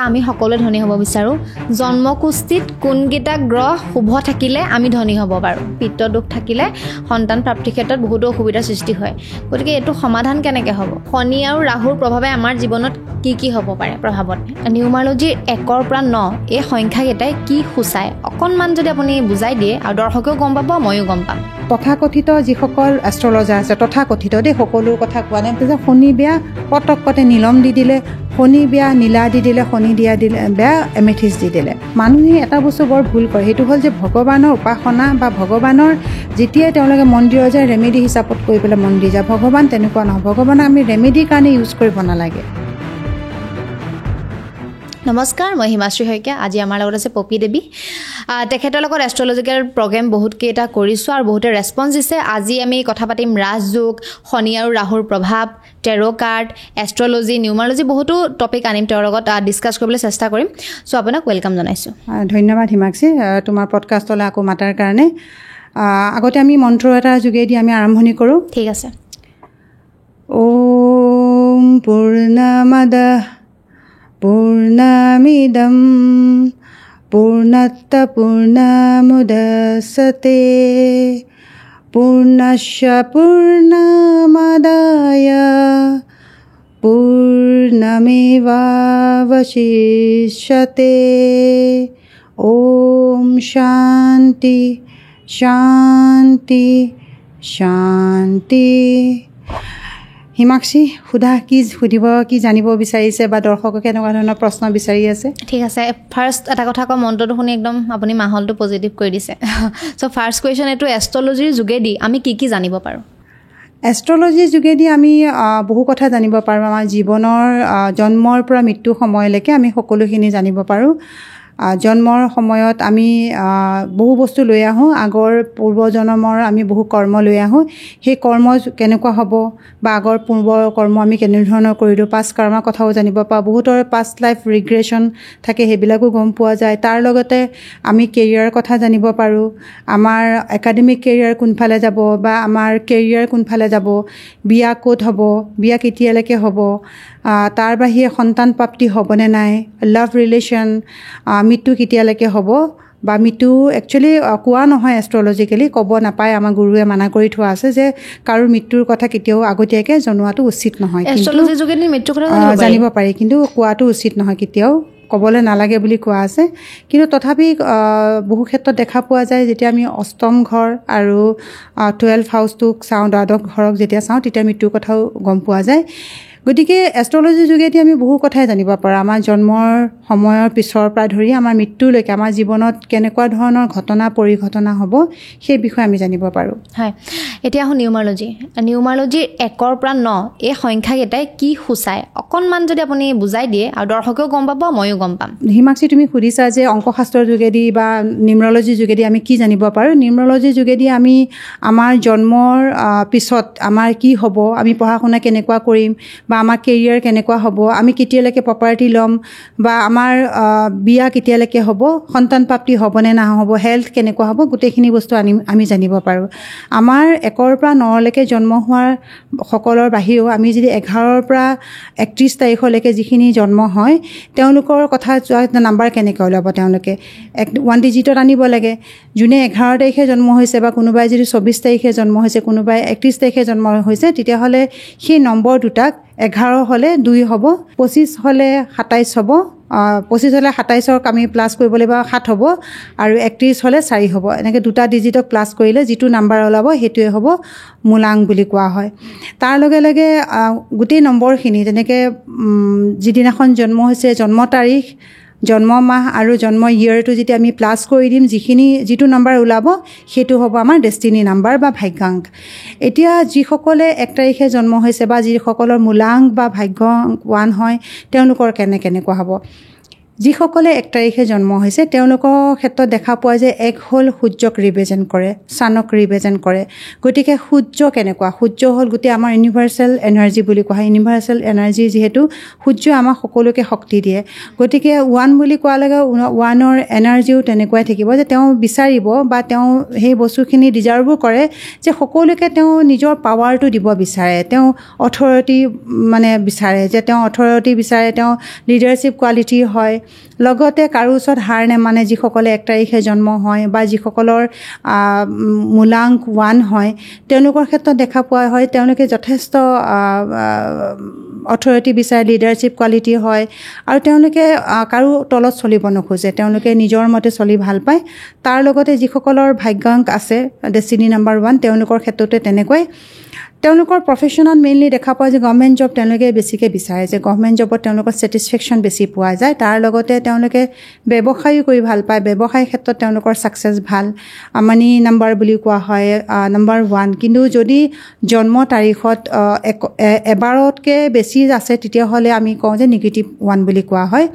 আমি সকলোৱে ধনী হ'ব বিচাৰোঁ। জন্মকুষ্ঠিত কোনকেইটা গ্ৰহ শুভ থাকিলে আমি ধনী হ'ব পাৰোঁ। পিত্ত দোষ থাকিলে সন্তান প্ৰাপ্তিৰ ক্ষেত্ৰত বহুতো অসুবিধাৰ সৃষ্টি হয়। গতিকে এইটো সমাধান কেনেকৈ হ'ব? শনি আৰু ৰাহুৰ প্ৰভাৱে আমাৰ জীৱনত কি হ'ব পাৰে প্ৰভাৱত? নিউমাৰলজিৰ 1ৰ পৰা 9 এই সংখ্যাকেইটাই কি সূচায় অকণমান যদি আপুনি বুজাই দিয়ে আৰু দৰ্শকেও গম পাব, ময়ো গম পাম। তথাকথিত যিসকল এষ্ট্ৰলজাৰ আছে, তথাকথিত দেই, সকলো কথা কোৱা নাই যে শনি বেয়া পটকতে নীলম দি দিলে, শনি বেয়া নীলা দি দিলে, শনি দিয়া দিলে বেয়া এমেথিছ দি দিলে। মানুহে এটা বস্তু বৰ ভুল কৰে, সেইটো হ'ল যে ভগৱানৰ উপাসনা বা ভগৱানৰ যেতিয়াই তেওঁলোকে মন্দিৰৰ যায় ৰেমেডি হিচাপত কৰি পেলাই মন্দিৰ যায়। ভগৱান তেনেকুৱা নহয়, ভগৱানক আমি ৰেমেডিৰ কাৰণে ইউজ কৰিব নালাগে। নমস্কাৰ, মই হিমাশ্ৰী শইকীয়া। আজি আমাৰ লগত আছে পপী দেৱী। তেখেতৰ লগত এষ্ট্ৰলজিকেল প্ৰগ্ৰেম বহুতকেইটা কৰিছোঁ আৰু বহুতে ৰেছপন্স দিছে। আজি আমি কথা পাতিম ৰাজযোগ, শনি আৰু ৰাহুৰ প্ৰভাৱ, টেৰো কাৰ্ড, এষ্ট্ৰলজি, নিউমাৰলজি, বহুতো টপিক আনিম তেওঁৰ লগত ডিছকাছ কৰিবলৈ চেষ্টা কৰিম। চ' আপোনাক ৱেলকাম জনাইছোঁ। ধন্যবাদ হিমাক্ষী, তোমাৰ পডকাষ্টলৈ আকৌ মাতাৰ কাৰণে। আগতে আমি মন্ত্ৰ এটাৰ যোগেদি আমি আৰম্ভণি কৰোঁ। ঠিক আছে। ওম পূৰ্ণমাদাঃ পূৰ্ণমিদং পূৰ্ণাত পূৰ্ণমুদচ্যতে পূৰ্ণস্য পূৰ্ণমাদায় পূৰ্ণমেৱাৱশিষ্যতে। ওম শান্তি শান্তি শান্তি। হিমাক্ষী, কি জানিব বিচাৰিছে বা দৰ্শকে কেনেকুৱা ধৰণৰ প্ৰশ্ন বিচাৰি আছে? ঠিক আছে, ফাৰ্ষ্ট এটা কথা কওঁ, মন্ত্ৰটো শুনি একদম আপুনি মাহলটো পজিটিভ কৰি দিছে। চ' ফাৰ্ষ্ট কুৱেশ্যন এইটো, এষ্ট্ৰলজিৰ যোগেদি আমি কি জানিব পাৰোঁ? এষ্ট্ৰলজিৰ যোগেদি আমি বহু কথা জানিব পাৰোঁ। আমাৰ জীৱনৰ জন্মৰ পৰা মৃত্যু সময়লৈকে আমি সকলোখিনি জানিব পাৰোঁ। জন্মৰ সময়ত আমি বহু বস্তু লৈ আহোঁ, আগৰ পূৰ্বজন্মৰ আমি বহু কৰ্ম লৈ আহোঁ। সেই কৰ্ম কেনেকুৱা হ'ব বা আগৰ পূৰ্বৰ কৰ্ম আমি কেনেধৰণৰ কৰিলোঁ, পাষ্ট কৰ্মৰ কথাও জানিব পাৰোঁ। বহুতৰ পাষ্ট লাইফ ৰিগ্ৰেশ্যন থাকে, সেইবিলাকো গম পোৱা যায়। তাৰ লগতে আমি কেৰিয়াৰৰ কথা জানিব পাৰোঁ। আমাৰ একাডেমিক কেৰিয়াৰ কোনফালে যাব বা আমাৰ কেৰিয়াৰ কোনফালে যাব, বিয়া ক'ত হ'ব, বিয়া কেতিয়ালৈকে হ'ব, তাৰ বাহিৰে সন্তান প্ৰাপ্তি হ'বনে নাই, লাভ ৰিলেশ্যন, মৃত্যু কেতিয়ালৈকে হ'ব বা মৃত্যু একচুৱেলি কোৱা নহয়, এষ্ট্ৰলজিকেলি ক'ব নাপায়। আমাৰ গুৰুৱে মানা কৰি থোৱা আছে যে কাৰো মৃত্যুৰ কথা কেতিয়াও আগতীয়াকৈ জনোৱাটো উচিত নহয়। এষ্ট্ৰলজিৰ যোগেদি মৃত্যুৰ কথা জানিব পাৰি, কিন্তু কোৱাটো উচিত নহয়, কেতিয়াও ক'বলৈ নালাগে বুলি কোৱা আছে। কিন্তু তথাপি বহু ক্ষেত্ৰত দেখা পোৱা যায়, যেতিয়া আমি অষ্টম ঘৰ আৰু 12 হাউচটোক চাওঁ, দ্বাদশ ঘৰক যেতিয়া চাওঁ, তেতিয়া মৃত্যুৰ কথাও গম পোৱা যায়। গতিকে এষ্ট্ৰলজিৰ যোগেদি আমি বহু কথাই জানিব পাৰোঁ। আমাৰ জন্মৰ সময়ৰ পিছৰ পৰা ধৰি আমাৰ মৃত্যুলৈকে আমাৰ জীৱনত কেনেকুৱা ধৰণৰ ঘটনা পৰিঘটনা হ'ব, সেই বিষয়ে আমি জানিব পাৰোঁ। হয়, এতিয়া আহোঁ নিউমাৰলজিৰ 1ৰ পৰা 9 এই সংখ্যাকেইটাই কি সূচায় অকণমান যদি আপুনি বুজাই দিয়ে আৰু দৰ্শকেও গম পাব, ময়ো গম পাম। হিমাক্ষী, তুমি সুধিছা যে অংকশাস্ত্ৰৰ যোগেদি বা নিউমাৰলজিৰ যোগেদি আমি কি জানিব পাৰোঁ। নিউমাৰলজিৰ যোগেদি আমি আমাৰ জন্মৰ পিছত আমাৰ কি হ'ব, আমি পঢ়া শুনা কেনেকুৱা কৰিম বা আমাৰ কেৰিয়াৰ কেনেকুৱা হ'ব, আমি কেতিয়ালৈকে প্ৰপাৰ্টি ল'ম বা আমাৰ বিয়া কেতিয়ালৈকে হ'ব, সন্তান প্ৰাপ্তি হ'বনে নহ'ব, হেল্থ কেনেকুৱা হ'ব, গোটেইখিনি বস্তু আমি জানিব পাৰোঁ। আমাৰ 1ৰ পৰা 9লৈকে জন্ম হোৱাৰ সকলৰ বাহিৰেও আমি যদি 11ৰ পৰা 31 তাৰিখলৈকে যিখিনি জন্ম হয়, তেওঁলোকৰ কথা নাম্বাৰ কেনেকৈ ওলাব, তেওঁলোকে 1 ডিজিটত আনিব লাগে। যোনে 11 তাৰিখে জন্ম হৈছে বা কোনোবাই যদি 24 তাৰিখে জন্ম হৈছে, কোনোবাই 31 তাৰিখে জন্ম হৈছে, তেতিয়াহ'লে সেই নম্বৰ দুটাক 11 হ'লে 2 হ'ব, 25 হ'লে 27 হ'ব, 25 হ'লে 27ক আমি প্লাছ কৰিব লাগিব 7 হ'ব, আৰু 31 হ'লে 4 হ'ব। এনেকৈ দুটা ডিজিটক প্লাছ কৰিলে যিটো নাম্বাৰ ওলাব সেইটোৱে হ'ব মূলাং বুলি কোৱা হয়। তাৰ লগে লগে গোটেই নম্বৰখিনি, যেনেকৈ যিদিনাখন জন্ম হৈছে, জন্ম তাৰিখ, জন্ম মাহ আৰু জন্ম ইয়েৰটো যেতিয়া আমি প্লাছ কৰি দিম, যিটো নাম্বাৰ ওলাব সেইটো হ'ব আমাৰ ডেষ্টিনি নাম্বাৰ বা ভাগ্যাংক। এতিয়া যিসকলে 1 তাৰিখে জন্ম হৈছে বা যিসকলৰ মূলাংক বা ভাগ্য 1 হয়, তেওঁলোকৰ কেনেকুৱা হ'ব। যিসকলে 1 তাৰিখে জন্ম হৈছে তেওঁলোকৰ ক্ষেত্ৰত দেখা পোৱা যায় 1 হ'ল সূৰ্যক ৰিপ্ৰেজেণ্ট কৰে, চানক ৰিপ্ৰেজেণ্ট কৰে। গতিকে সূৰ্য কেনেকুৱা? সূৰ্য হ'ল গোটেই আমাৰ ইউনিভাৰ্চেল এনাৰ্জি বুলি কোৱা হয়। ইউনিভাৰ্চেল এনাৰ্জি যিহেতু সূৰ্যই আমাক সকলোকে শক্তি দিয়ে। গতিকে 1 বুলি কোৱাৰ লগে 1ৰ এনাৰ্জিও তেনেকুৱাই থাকিব যে তেওঁ বিচাৰিব বা তেওঁ সেই বস্তুখিনি ডিজাৰ্ভো কৰে যে সকলোকে তেওঁ নিজৰ পাৱাৰটো দিব বিচাৰে, তেওঁ অথৰিটি মানে বিচাৰে যে তেওঁ অথৰিটি বিচাৰে, তেওঁ লিডাৰশ্বিপ কোৱালিটি হয়। লগতে কাৰো ওচৰত হাৰ নেমানে যিসকলে 1 তাৰিখে জন্ম হয় বা যিসকলৰ মূলাংক 1 হয় তেওঁলোকৰ ক্ষেত্ৰত দেখা পোৱা হয় তেওঁলোকে যথেষ্ট অথৰিটি বিচাৰে, লিডাৰশ্বিপ কোৱালিটি হয় আৰু তেওঁলোকে কাৰো তলত চলিব নোখোজে, তেওঁলোকে নিজৰ মতে চলি ভাল পায়। তাৰ লগতে যিসকলৰ ভাগ্যাংক আছে ডেষ্টিনি নাম্বাৰ 1 তেওঁলোকৰ ক্ষেত্ৰতে তেনেকৈ তেওঁলোকৰ প্ৰফেশ্যনত মেইনলি দেখা পোৱা যে গভৰ্ণমেণ্ট জব তেওঁলোকে বেছিকৈ বিচাৰে, যে গভৰ্ণমেণ্ট জবত তেওঁলোকৰ ছেটিছফেকশ্যন বেছি পোৱা যায়। তাৰ লগতে তেওঁলোকে ব্যৱসায়ো কৰি ভাল পায়, ব্যৱসায়ৰ ক্ষেত্ৰত তেওঁলোকৰ ছাকচেছ ভাল, মানি নাম্বাৰ বুলি কোৱা হয় নাম্বাৰ 1। কিন্তু যদি জন্ম তাৰিখত এবাৰতকৈ বেছি আছে তেতিয়াহ'লে আমি কওঁ যে নিগেটিভ 1 বুলি কোৱা হয়।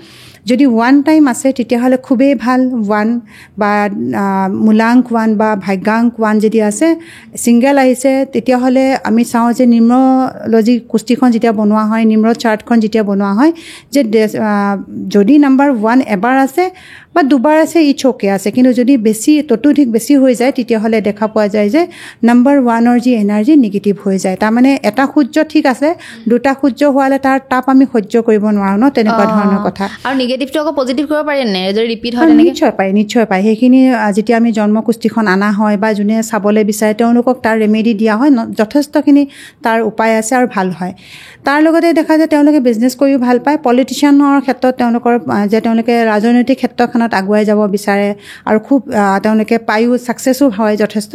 যদি 1 টাইম আছে তেতিয়াহ'লে খুবেই ভাল 1 বা মূলাংক 1 বা ভাগ্যাংক 1 যদি আছে ছিংগল আহিছে তেতিয়াহ'লে আমি চাওঁ যে নিউমৰলজি কুষ্টিখন যেতিয়া বনোৱা হয়, নিউমৰ চাৰ্টখন যেতিয়া বনোৱা হয় যে যদি নাম্বাৰ 1 এবাৰ আছে বা 2বাৰ আছে ইটছ অ'কে আছে, কিন্তু যদি বেছি ততোধিক বেছি হৈ যায় তেতিয়াহ'লে দেখা পোৱা যায় যে নাম্বাৰ 1ৰ যি এনাৰ্জি নিগেটিভ হৈ যায়। তাৰমানে এটা সূৰ্য ঠিক আছে, 2টা সূৰ্য হোৱালে তাৰ তাপ আমি সহ্য কৰিব নোৱাৰোঁ ন, তেনেকুৱা ধৰণৰ কথা। আৰু নিগেটিভটো আকৌ পজিটিভ কৰিব পাৰি নে যদি ৰিপিট হয়? নিশ্চয় পায়। সেইখিনি যেতিয়া আমি জন্মকুষ্ঠিখন অনা হয় বা যোনে চাবলৈ বিচাৰে তেওঁলোকক তাৰ ৰেমেডি দিয়া হয়, যথেষ্টখিনি তাৰ উপায় আছে আৰু ভাল হয়। তাৰ লগতে দেখা যায় তেওঁলোকে বিজনেছ কৰিও ভাল পায়। পলিটিচিয়ানৰ ক্ষেত্ৰত তেওঁলোকৰ যে তেওঁলোকে ৰাজনৈতিক ক্ষেত্ৰখনত আগুৱাই যাব বিচাৰে আৰু খুব তেওঁলোকে পায়ো ছাকচেছো হয় যথেষ্ট।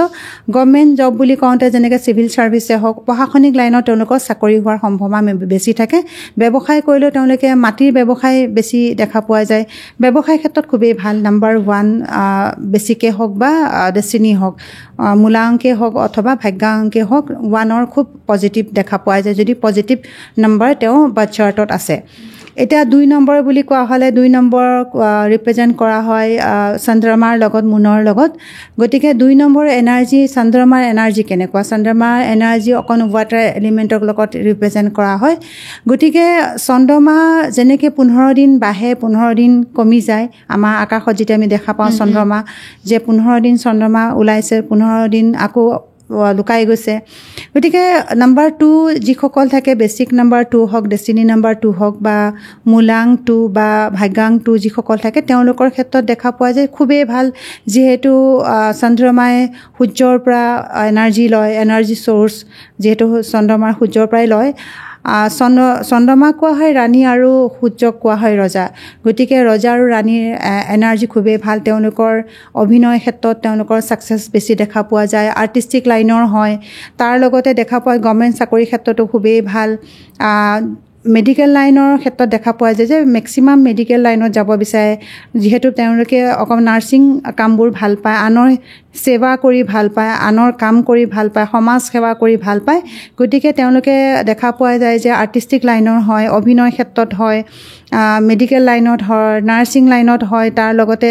গভৰ্ণমেণ্ট জব বুলি কওঁতে যেনেকৈ চিভিল ছাৰ্ভিচে হওক, প্ৰশাসনিক লাইনত তেওঁলোকৰ চাকৰি হোৱাৰ সম্ভাৱনা বেছি থাকে। ব্যৱসায় কৰিলেও তেওঁলোকে মাটিৰ ব্যৱসায় বেছি দেখা পোৱা যায়। ব্যৱসায় ক্ষেত্ৰত খুবেই ভাল, নাম্বাৰ 1 বেছিকৈ হওক বা ডেষ্টিনি হওক, মূলাংকে হওক অথবা ভাগ্যাংকে হওক 1ৰ খুব পজিটিভ দেখা পোৱা যায় যদি পজিটিভ নম্বৰ তেওঁ বাৰ্থ চাৰ্টত আছে। এতিয়া 2 নম্বৰ বুলি কোৱা হ'লে 2 নম্বৰ ৰিপ্ৰেজেণ্ট কৰা হয় চন্দ্ৰমাৰ লগত, মুনৰ লগত। গতিকে 2 নম্বৰ এনাৰ্জি, চন্দ্ৰমাৰ এনাৰ্জি কেনেকুৱা? চন্দ্ৰমাৰ এনাৰ্জি অকণ ৱাটাৰ এলিমেণ্টৰ লগত ৰিপ্ৰেজেণ্ট কৰা হয়। গতিকে চন্দ্ৰমা যেনেকৈ 15 দিন বাঢ়ে 15 দিন কমি যায়, আমাৰ আকাশত যেতিয়া আমি দেখা পাওঁ চন্দ্ৰমা যে 15 দিন চন্দ্ৰমা ওলাইছে, 15 দিন আকৌ লুকাই গৈছে। গতিকে নাম্বাৰ 2 যিসকল থাকে, বেছিক নাম্বাৰ 2 হওক, ডেষ্টিনি নাম্বাৰ 2 হওক বা মূলাংক 2 বা ভাগ্যাংক 2 যিসকল থাকে তেওঁলোকৰ ক্ষেত্ৰত দেখা পোৱা যায় খুবেই ভাল, যিহেতু চন্দ্ৰমাই সূৰ্যৰ পৰা এনাৰ্জি লয়, এনাৰ্জি চ'ৰ্চ যিহেতু চন্দ্ৰমাৰ সূৰ্যৰ পৰাই লয়। চন্দ্ৰমাক কোৱা হয় ৰাণী আৰু সূৰ্যক কোৱা হয় ৰজা। গতিকে ৰজা আৰু ৰাণীৰ এনাৰ্জি খুবেই ভাল। তেওঁলোকৰ অভিনয় ক্ষেত্ৰত তেওঁলোকৰ ছাকচেছ বেছি দেখা পোৱা যায়, আৰ্টিষ্টিক লাইনৰ হয়। তাৰ লগতে দেখা পোৱা গভৰ্ণমেণ্ট চাকৰিৰ ক্ষেত্ৰতো খুবেই ভাল। মেডিকেল লাইনৰ ক্ষেত্ৰত দেখা পোৱা যায় যে মেক্সিমাম মেডিকেল লাইনত যাব বিচাৰে, যিহেতু তেওঁলোকে অকণ নাৰ্ছিং কামবোৰ ভাল পায়, আনৰ সেৱা কৰি ভাল পায়, আনৰ কাম কৰি ভাল পায়, সমাজ সেৱা কৰি ভাল পায়। গতিকে তেওঁলোকে দেখা পোৱা যায় যে আৰ্টিষ্টিক লাইনৰ হয়, অভিনয় ক্ষেত্ৰত হয়, মেডিকেল লাইনত হয়, নাৰ্ছিং লাইনত হয়। তাৰ লগতে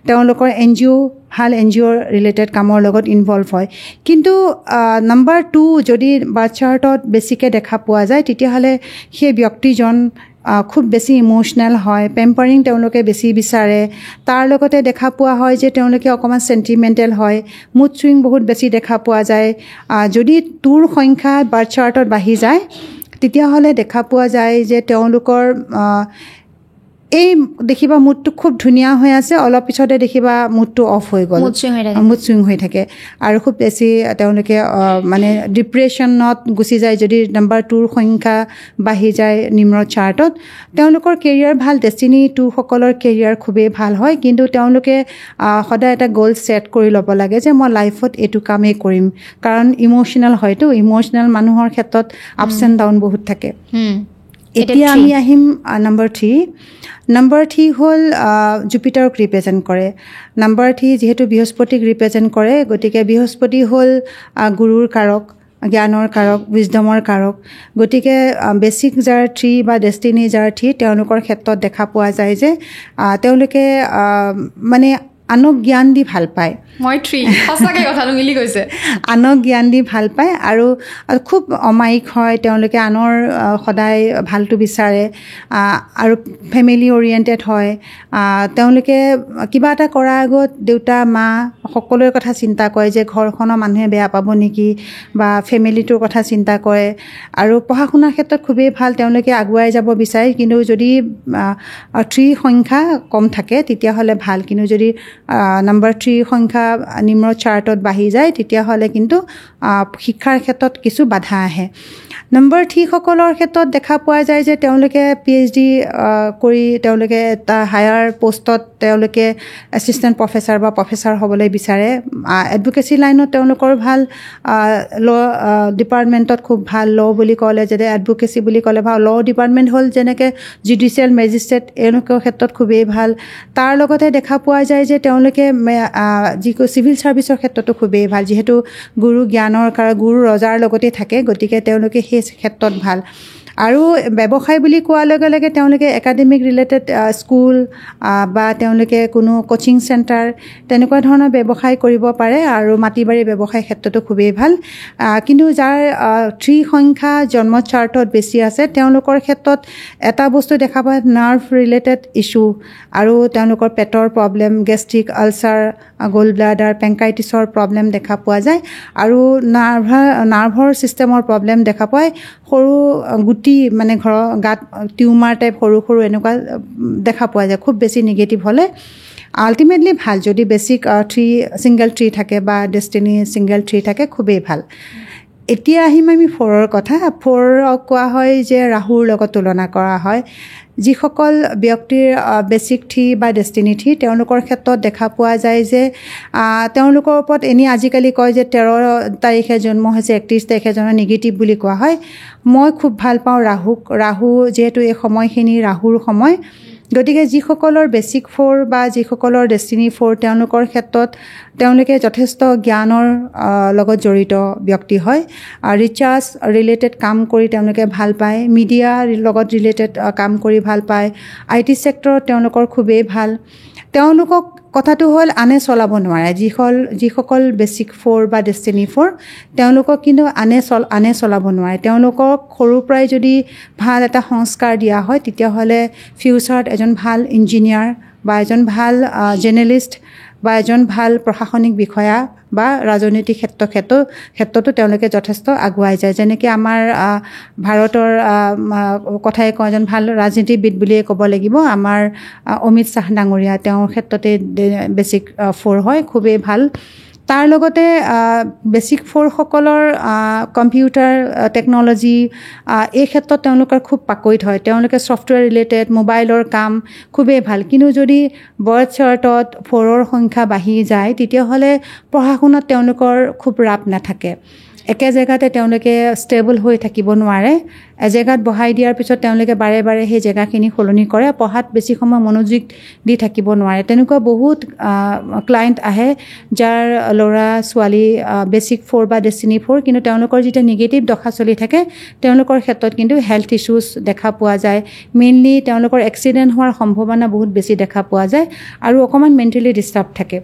তেওঁলোকৰ NGO ভাল NGO ৰিলেটেড কামৰ লগত ইনভলভ হয়। কিন্তু নাম্বাৰ 2 যদি বাৰ্থ চাৰ্টত বেছিকৈ দেখা পোৱা যায় তেতিয়াহ'লে সেই ব্যক্তিজন খুব বেছি ইম'চনেল হয়, পেম্পাৰিং তেওঁলোকে বেছি বিচাৰে। তাৰ লগতে দেখা পোৱা হয় যে তেওঁলোকে অকণমান চেণ্টিমেণ্টেল হয়, মুড চুইং বহুত বেছি দেখা পোৱা যায়। যদি 2ৰ সংখ্যা বাৰ্থ চাৰ্টত বাঢ়ি যায় তেতিয়াহ'লে দেখা পোৱা যায় যে তেওঁলোকৰ এই দেখিবা মুডটো খুব ধুনীয়া হৈ আছে, অলপ পিছতে দেখিবা মুডটো অফ হৈ গ'ল, মুড চুইং হৈ থাকে আৰু খুব বেছি তেওঁলোকে মানে ডিপ্ৰেশ্যনত গুচি যায় যদি নাম্বাৰ 2ৰ সংখ্যা বাঢ়ি যায় নিম্নৰ চাৰ্টত। তেওঁলোকৰ কেৰিয়াৰ ভাল, ডেষ্টিনি 2 সকলৰ কেৰিয়াৰ খুবেই ভাল হয়, কিন্তু তেওঁলোকে সদায় এটা গ'ল ছেট কৰি ল'ব লাগে যে মই লাইফত এইটো কামেই কৰিম, কাৰণ ইম'চনেল হয়তো, ইম'চনেল মানুহৰ ক্ষেত্ৰত আপছ এণ্ড ডাউন বহুত থাকে। এতিয়া আমি আহিম নাম্বাৰ 3। নাম্বাৰ 3 হ'ল জুপিটাৰক ৰিপ্ৰেজেণ্ট কৰে। নাম্বাৰ 3 যিহেতু বৃহস্পতিক ৰিপ্ৰেজেণ্ট কৰে, গতিকে বৃহস্পতি হ'ল গুৰুৰ কাৰক, জ্ঞানৰ কাৰক, উইজডমৰ কাৰক। গতিকে বেচিক যাৰ 3 বা ডেষ্টিনি যাৰ 3 তেওঁলোকৰ ক্ষেত্ৰত দেখা পোৱা যায় যে তেওঁলোকে মানে আনক জ্ঞান দি ভাল পায়। মই 3 সঁচাকৈ কথাটো মিলি গৈছে। আনক জ্ঞান দি ভাল পায় আৰু খুব অমায়িক হয়, তেওঁলোকে আনৰ সদায় ভালটো বিচাৰে আৰু ফেমিলি অৰিয়েণ্টেড হয়। তেওঁলোকে কিবা এটা কৰাৰ আগত দেউতা মা সকলোৰে কথা চিন্তা কৰে যে ঘৰখনৰ মানুহে বেয়া পাব নেকি বা ফেমিলিটোৰ কথা চিন্তা কৰে। আৰু পঢ়া শুনাৰ ক্ষেত্ৰত খুবেই ভাল, তেওঁলোকে আগুৱাই যাব বিচাৰে। কিন্তু যদি 3 সংখ্যা কম থাকে তেতিয়াহ'লে ভাল, কিন্তু যদি নম্বৰ 3 সংখ্যা নিম্ন চাৰ্টত বাঢ়ি যায় তেতিয়াহ'লে কিন্তু শিক্ষাৰ ক্ষেত্ৰত কিছু বাধা আহে। নম্বৰ 3 সকলৰ ক্ষেত্ৰত দেখা পোৱা যায় যে তেওঁলোকে PhD কৰি তেওঁলোকে এটা হায়াৰ পষ্টত তেওঁলোকে এছিষ্টেণ্ট প্ৰফেচাৰ বা প্ৰফেচাৰ হ'বলৈ বিচাৰে। এডভোকেচি লাইনত তেওঁলোকৰ ভাল, ল ডিপাৰ্টমেণ্টত খুব ভাল। ল বুলি ক'লে যেনে এডভোকেচি বুলি ক'লে ভাল, ল ডিপাৰ্টমেণ্ট হ'ল যেনেকৈ জুডিচিয়েল মেজিষ্ট্ৰেট, এওঁলোকৰ ক্ষেত্ৰত খুবেই ভাল। তাৰ লগতে দেখা পোৱা যায় যে তেওঁলোকে যিটো চিভিল ছাৰ্ভিচৰ ক্ষেত্ৰতো খুবেই ভাল, যিহেতু গুৰু জ্ঞানৰ কাৰণ গুৰু ৰজাৰ লগতে থাকে, গতিকে তেওঁলোকে সেই ক্ষেত্ৰত ভাল। আৰু ব্যৱসায় বুলি কোৱাৰ লগে লগে তেওঁলোকে একাডেমিক ৰিলেটেড স্কুল বা তেওঁলোকে কোনো কোচিং চেণ্টাৰ তেনেকুৱা ধৰণৰ ব্যৱসায় কৰিব পাৰে আৰু মাটি বাৰী ব্যৱসায় ক্ষেত্ৰতো খুবেই ভাল। কিন্তু যাৰ 3 সংখ্যা জন্ম চাৰ্টত বেছি আছে তেওঁলোকৰ ক্ষেত্ৰত এটা বস্তু দেখা পায়, নাৰ্ভ ৰিলেটেড ইছ্যু আৰু তেওঁলোকৰ পেটৰ প্ৰব্লেম, গেষ্ট্ৰিক আলচাৰ, গ'ল ব্লাডাৰ, পেংকাইটিছৰ প্ৰব্লেম দেখা পোৱা যায় আৰু নাৰ্ভৰ ছিষ্টেমৰ প্ৰব্লেম দেখা পায়। সৰু গুটি মানে ঘৰৰ গাত টিউমাৰ টাইপ সৰু সৰু এনেকুৱা দেখা পোৱা যায়। খুব বেছি নিগেটিভ হ'লে আল্টিমেটলি ভাল, যদি বেছিক 3 ছিংগল 3 থাকে বা ডেষ্টিনি ছিংগল 3 থাকে খুবেই ভাল। এতিয়া আহিম আমি 4ৰ কথা। 4ক কোৱা হয় যে ৰাহুৰ লগত তুলনা কৰা হয়। যিসকল ব্যক্তিৰ বেছিক 3 বা ডেষ্টিনি 3 তেওঁলোকৰ ক্ষেত্ৰত দেখা পোৱা যায় যে তেওঁলোকৰ ওপৰত এনেই আজিকালি কয় যে 13 তাৰিখে জন্ম হৈছে 31 তাৰিখে জন্ম নিগেটিভ বুলি কোৱা হয়। মই খুব ভাল পাওঁ ৰাহুক। ৰাহু যিহেতু এই সময়খিনি ৰাহুৰ সময়, গতিকে যিসকলৰ বেছিক 4 বা যিসকলৰ ডেষ্টিনি 4 তেওঁলোকৰ ক্ষেত্ৰত তেওঁলোকে যথেষ্ট জ্ঞানৰ লগত জড়িত ব্যক্তি হয়। ৰিচাৰ্চ ৰিলেটেড কাম কৰি তেওঁলোকে ভাল পায়, মিডিয়াৰ লগত ৰিলেটেড কাম কৰি ভাল পায়, IT ছেক্টৰত তেওঁলোকৰ খুবেই ভাল। তেওঁলোকক কথাটো হ'ল আনে চলাব নোৱাৰে। যিসকল বেছিক 4 বা ডেষ্টিনি 4 তেওঁলোকক কিন্তু আনে চলাব নোৱাৰে। তেওঁলোকক সৰুৰ পৰাই যদি ভাল এটা সংস্কাৰ দিয়া হয় তেতিয়াহ'লে ফিউচাৰত এজন ভাল ইঞ্জিনিয়াৰ বা এজন ভাল জাৰ্নেলিষ্ট বা এজন ভাল প্ৰশাসনিক বিষয়া বা ৰাজনৈতিক ক্ষেত্ৰতো তেওঁলোকে যথেষ্ট আগুৱাই যায়। যেনেকৈ আমাৰ ভাৰতৰ কথাই কওঁ, এজন ভাল ৰাজনীতিবিদ বুলিয়ে ক'ব লাগিব, আমাৰ অমিত শ্বাহ ডাঙৰীয়া, তেওঁৰ ক্ষেত্ৰতে বেছিক 4 হয়, খুবেই ভাল। তাৰ লগতে বেছিক 4 সকলৰ কম্পিউটাৰ টেকন'লজি এই ক্ষেত্ৰত তেওঁলোকৰ খুব পাকৈত হয়। তেওঁলোকে ছফ্টৱেৰ ৰিলেটেড মোবাইলৰ কাম খুবেই ভাল। কিন্তু যদি বাৰ্থ চাৰ্টত 4ৰ সংখ্যা বাঢ়ি যায় তেতিয়াহ'লে পঢ়া শুনাত তেওঁলোকৰ খুব ৰাপ নাথাকে। একে জেগাতে তেওঁলোকে ষ্টেবল হৈ থাকিব নোৱাৰে। এজেগাত বহাই দিয়াৰ পিছত তেওঁলোকে বাৰে বাৰে সেই জেগাখিনি সলনি কৰে, পঢ়াত বেছি সময় মনোযোগ দি থাকিব নোৱাৰে। তেনেকুৱা বহুত ক্লায়েণ্ট আহে যাৰ ল'ৰা ছোৱালী বেছিক 4 বা ডেষ্টিনি 4, কিন্তু তেওঁলোকৰ যেতিয়া নিগেটিভ দশা চলি থাকে তেওঁলোকৰ ক্ষেত্ৰত কিন্তু হেল্থ ইছ্যুজ দেখা পোৱা যায়। মেইনলি তেওঁলোকৰ এক্সিডেণ্ট হোৱাৰ সম্ভাৱনা বহুত বেছি দেখা পোৱা যায় আৰু অকণমান মেণ্টেলি ডিষ্টাৰ্ব থাকে।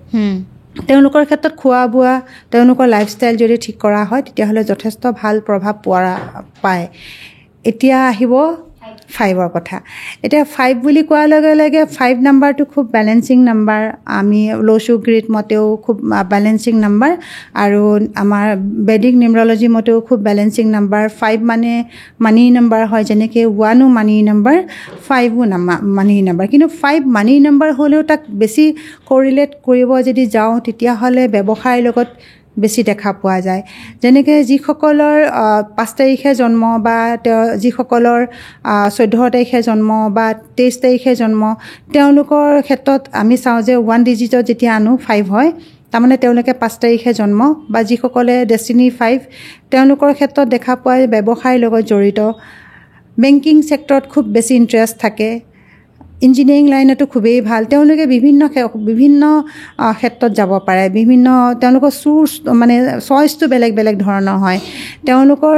তেওঁলোকৰ ক্ষেত্ৰত খোৱা বোৱা, তেওঁলোকৰ লাইফষ্টাইল যদি ঠিক কৰা হয় তেতিয়াহ'লে যথেষ্ট ভাল প্ৰভাৱ পায়। এতিয়া আহিব 5ৰ কথা। এতিয়া 5 বুলি কোৱাৰ লগে লগে 5 নাম্বাৰটো খুব বেলেঞ্চিং নাম্বাৰ। আমি লছু গ্ৰিড মতেও খুব বেলেঞ্চিং নাম্বাৰ আৰু আমাৰ বেদিক নিউমৰলজি মতেও খুব বেলেঞ্চিং নাম্বাৰ। 5 মানে মানি নাম্বাৰ হয়, যেনেকৈ 1ও মানি নাম্বাৰ, 5ও মানি নাম্বাৰ। কিন্তু 5 মানি নাম্বাৰ হ'লেও তাক বেছি কৰিলেট কৰিব যদি যাওঁ তেতিয়াহ'লে ব্যৱসায়ৰ লগত বেছি দেখা পোৱা যায়। যেনেকৈ যিসকলৰ 5 তাৰিখে জন্ম বা যিসকলৰ 14 তাৰিখে জন্ম বা 23 তাৰিখে জন্ম, তেওঁলোকৰ ক্ষেত্ৰত আমি চাওঁ যে 1 ডিজিটত যেতিয়া আনো 5 হয়, তাৰমানে তেওঁলোকে 5 তাৰিখে জন্ম। বা যিসকলে ডেষ্টিনি 5 তেওঁলোকৰ ক্ষেত্ৰত দেখা পোৱা ব্যৱসায়ৰ লগত জড়িত, বেংকিং ছেক্টৰত খুব বেছি ইণ্টাৰেষ্ট থাকে। ইঞ্জিনিয়াৰিং লাইনতো খুবেই ভাল তেওঁলোকে বিভিন্ন ক্ষেত্ৰত যাব পাৰে বিভিন্ন তেওঁলোকৰ চোৰ্চ মানে চইচটো বেলেগ বেলেগ ধৰণৰ হয় তেওঁলোকৰ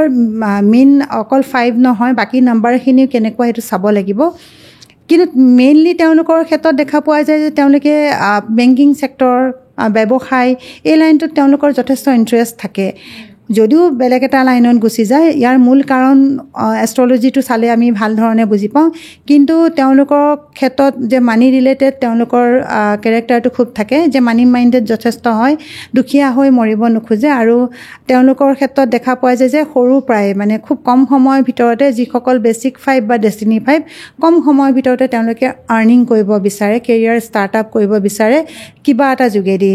মেইন অকল 5 নহয় বাকী নাম্বাৰখিনিও কেনেকুৱা সেইটো চাব লাগিব কিন্তু মেইনলি তেওঁলোকৰ ক্ষেত্ৰত দেখা পোৱা যায় যে তেওঁলোকে বেংকিং ছেক্টৰ ব্যৱসায় এই লাইনটোত তেওঁলোকৰ যথেষ্ট ইণ্টাৰেষ্ট থাকে যদিও বেলেগ এটা লাইনত গুচি যায় ইয়াৰ মূল কাৰণ এষ্ট্ৰলজিটো চালে আমি ভাল ধৰণে বুজি পাওঁ কিন্তু তেওঁলোকৰ ক্ষেত্ৰত যে মানি ৰিলেটেড তেওঁলোকৰ কেৰেক্টাৰটো খুব থাকে যে মানি মাইণ্ডেড যথেষ্ট হয় দুখীয়া হৈ মৰিব নোখোজে আৰু তেওঁলোকৰ ক্ষেত্ৰত দেখা পোৱা যায় যে সৰু প্ৰায় মানে খুব কম সময়ৰ ভিতৰতে যিসকল বেচিক 5 বা ডেষ্টিনি 5 কম সময়ৰ ভিতৰতে তেওঁলোকে আৰ্নিং কৰিব বিচাৰে কেৰিয়াৰ ষ্টাৰ্টআপ কৰিব বিচাৰে কিবা এটা যোগেদি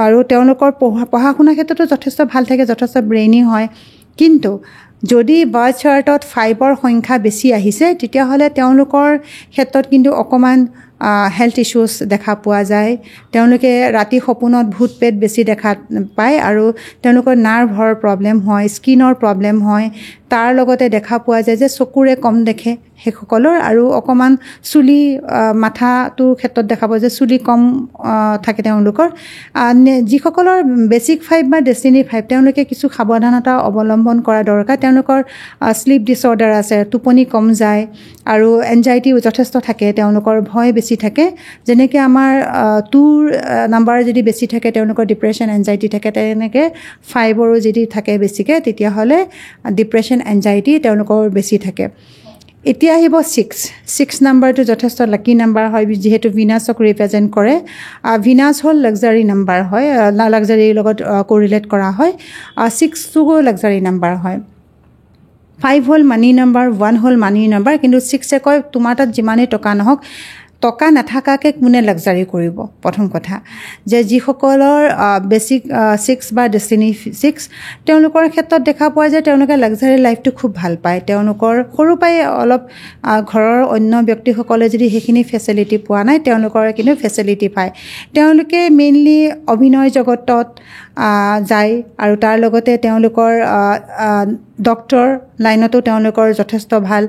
আৰু তেওঁলোকৰ পঢ়া শুনাৰ ক্ষেত্ৰতো যথেষ্ট ভাল থাকে যথেষ্ট ব্ৰেইনি হয় কিন্তু যদি বাৰ্থ চাৰ্টত 5ৰ সংখ্যা বেছি আহিছে তেতিয়াহ'লে তেওঁলোকৰ ক্ষেত্ৰত কিন্তু অকণমান হেল্থ ইছ্যুজ দেখা পোৱা যায় তেওঁলোকে ৰাতি সপোনত ভূত পেট বেছি দেখা পায় আৰু তেওঁলোকৰ নাৰ্ভৰ প্ৰব্লেম হয় স্কিনৰ প্ৰব্লেম হয় তাৰ লগতে দেখা পোৱা যায় যে চকুৰে কম দেখে সেইসকলৰ আৰু অকণমান চুলি মাথাটোৰ ক্ষেত্ৰত দেখা পোৱা যায় চুলি কম থাকে তেওঁলোকৰ যিসকলৰ বেচিক 5 বা ডেষ্টিনি 5 তেওঁলোকে কিছু সাৱধানতা অৱলম্বন কৰা দৰকাৰ তেওঁলোকৰ শ্লিপ ডিছঅৰ্ডাৰ আছে টোপনি কম যায় আৰু এনজাইটিও যথেষ্ট থাকে তেওঁলোকৰ ভয় বেছি থাকে যেনেকৈ আমাৰ 2 নাম্বাৰ যদি বেছি থাকে তেওঁলোকৰ ডিপ্ৰেশ্যন এনজাইটি থাকে তেনেকৈ 5ৰো যদি থাকে বেছিকৈ তেতিয়াহ'লে ডিপ্ৰেশ্যন এনজাইটি তেওঁলোকৰ বেছি থাকে এতিয়া আহিব 6 নাম্বাৰটো যথেষ্ট লাকি নাম্বাৰ হয় যিহেতু ভিনাছক ৰিপ্ৰেজেণ্ট কৰে ভিনাছ হ'ল লাক্সাৰী নাম্বাৰ হয় লাক্সাৰীৰ লগত কোৰিলেট কৰা হয় 6টো লাক্সাৰী নাম্বাৰ হয় 5 হ'ল মানি নাম্বাৰ 1 হ'ল মানি নাম্বাৰ কিন্তু 6এ কয় তোমাৰ তাত যিমানেই টকা নহওক টকা নাথাকাকৈ কোনে লাক্সাৰী কৰিব প্ৰথম কথা যে যিসকলৰ বেচিক 6 বা ডেষ্টিনি 6 তেওঁলোকৰ ক্ষেত্ৰত দেখা পোৱা যায় তেওঁলোকে লাক্সাৰী লাইফটো খুব ভাল পায় তেওঁলোকৰ সৰু পৰাই অলপ ঘৰৰ অন্য ব্যক্তিসকলে যদি সেইখিনি ফেচিলিটি পোৱা নাই তেওঁলোকৰ কিন্তু ফেচিলিটি পায় তেওঁলোকে মেইনলি অভিনয় জগতত যায় আৰু তাৰ লগতে তেওঁলোকৰ ডক্টৰ লাইনতো তেওঁলোকৰ যথেষ্ট ভাল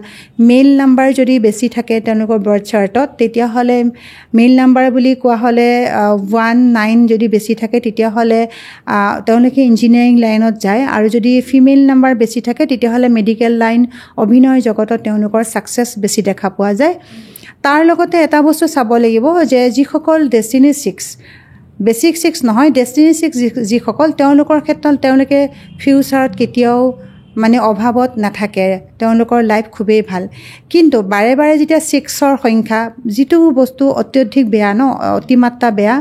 মেইল নাম্বাৰ যদি বেছি থাকে তেওঁলোকৰ বাৰ্থ চাৰ্টত তেতিয়াহ'লে মেইল নাম্বাৰ বুলি কোৱা হ'লে 1-9 যদি বেছি থাকে তেতিয়াহ'লে তেওঁলোকে ইঞ্জিনিয়াৰিং লাইনত যায় আৰু যদি ফিমেল নাম্বাৰ বেছি থাকে তেতিয়াহ'লে মেডিকেল লাইন অভিনয় জগতত তেওঁলোকৰ ছাকচেছ বেছি দেখা পোৱা যায় তাৰ লগতে এটা বস্তু চাব লাগিব যে যিসকল ডেষ্টিনি 6 বেচিক 6 নহয় ডেষ্টিনি 6 যিসকল তেওঁলোকৰ ক্ষেত্ৰত তেওঁলোকে ফিউচাৰত কেতিয়াও মানে অভাৱত নাথাকে তেওঁলোকৰ লাইফ খুবেই ভাল কিন্তু বাৰে বাৰে যেতিয়া 6ৰ সংখ্যা যিটো বস্তু অত্যধিক বেয়া ন অতিমাত্ৰা বেয়া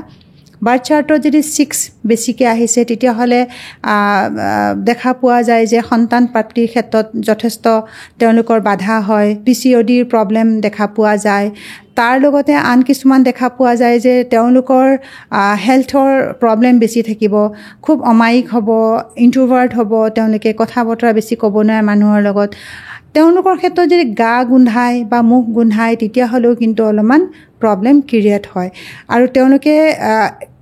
বাৰ্থ চাৰ্টত যদি 6 বেছিকৈ আহিছে তেতিয়াহ'লে দেখা পোৱা যায় যে সন্তান প্ৰাপ্তিৰ ক্ষেত্ৰত যথেষ্ট তেওঁলোকৰ বাধা হয় PCODৰ প্ৰব্লেম দেখা পোৱা যায় তাৰ লগতে আন কিছুমান দেখা পোৱা যায় যে তেওঁলোকৰ হেল্থৰ প্ৰব্লেম বেছি থাকিব খুব অমায়িক হ'ব ইণ্ট্ৰোভাৰ্ট হ'ব তেওঁলোকে কথা বতৰা বেছি ক'ব নোৱাৰে মানুহৰ লগত তেওঁলোকৰ ক্ষেত্ৰত যদি গা গোন্ধায় বা মুখ গোন্ধায় তেতিয়াহ'লেও কিন্তু অলপমান প্ৰব্লেম ক্ৰিয়েট হয় আৰু তেওঁলোকে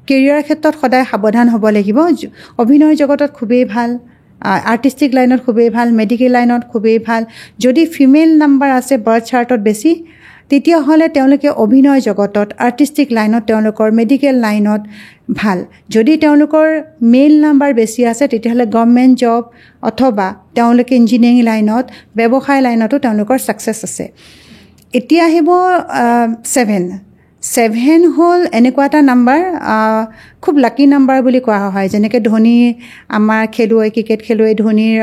কেৰিয়াৰ ক্ষেত্ৰত সদায় সাৱধান হ'ব লাগিব অভিনয় জগতত খুবেই ভাল আৰ্টিষ্টিক লাইনত খুবেই ভাল মেডিকেল লাইনত খুবেই ভাল যদি ফিমেল নাম্বাৰ আছে বাৰ্থ চাৰ্টত বেছি তেতিয়াহ'লে তেওঁলোকে অভিনয় জগতত আৰ্টিষ্টিক লাইনত তেওঁলোকৰ মেডিকেল লাইনত ভাল যদি তেওঁলোকৰ মেইল নাম্বাৰ বেছি আছে তেতিয়াহ'লে গভৰ্ণমেণ্ট জব অথবা তেওঁলোকে ইঞ্জিনিয়াৰিং লাইনত ব্যৱসায় লাইনতো তেওঁলোকৰ ছাকচেছ আছে এতিয়া আহিব 7 হ'ল এনেকুৱা এটা নাম্বাৰ খুব লাকি নাম্বাৰ বুলি কোৱা হয় যেনেকৈ ধোনী আমাৰ খেলুৱৈ ক্ৰিকেট খেলুৱৈ ধোনীৰ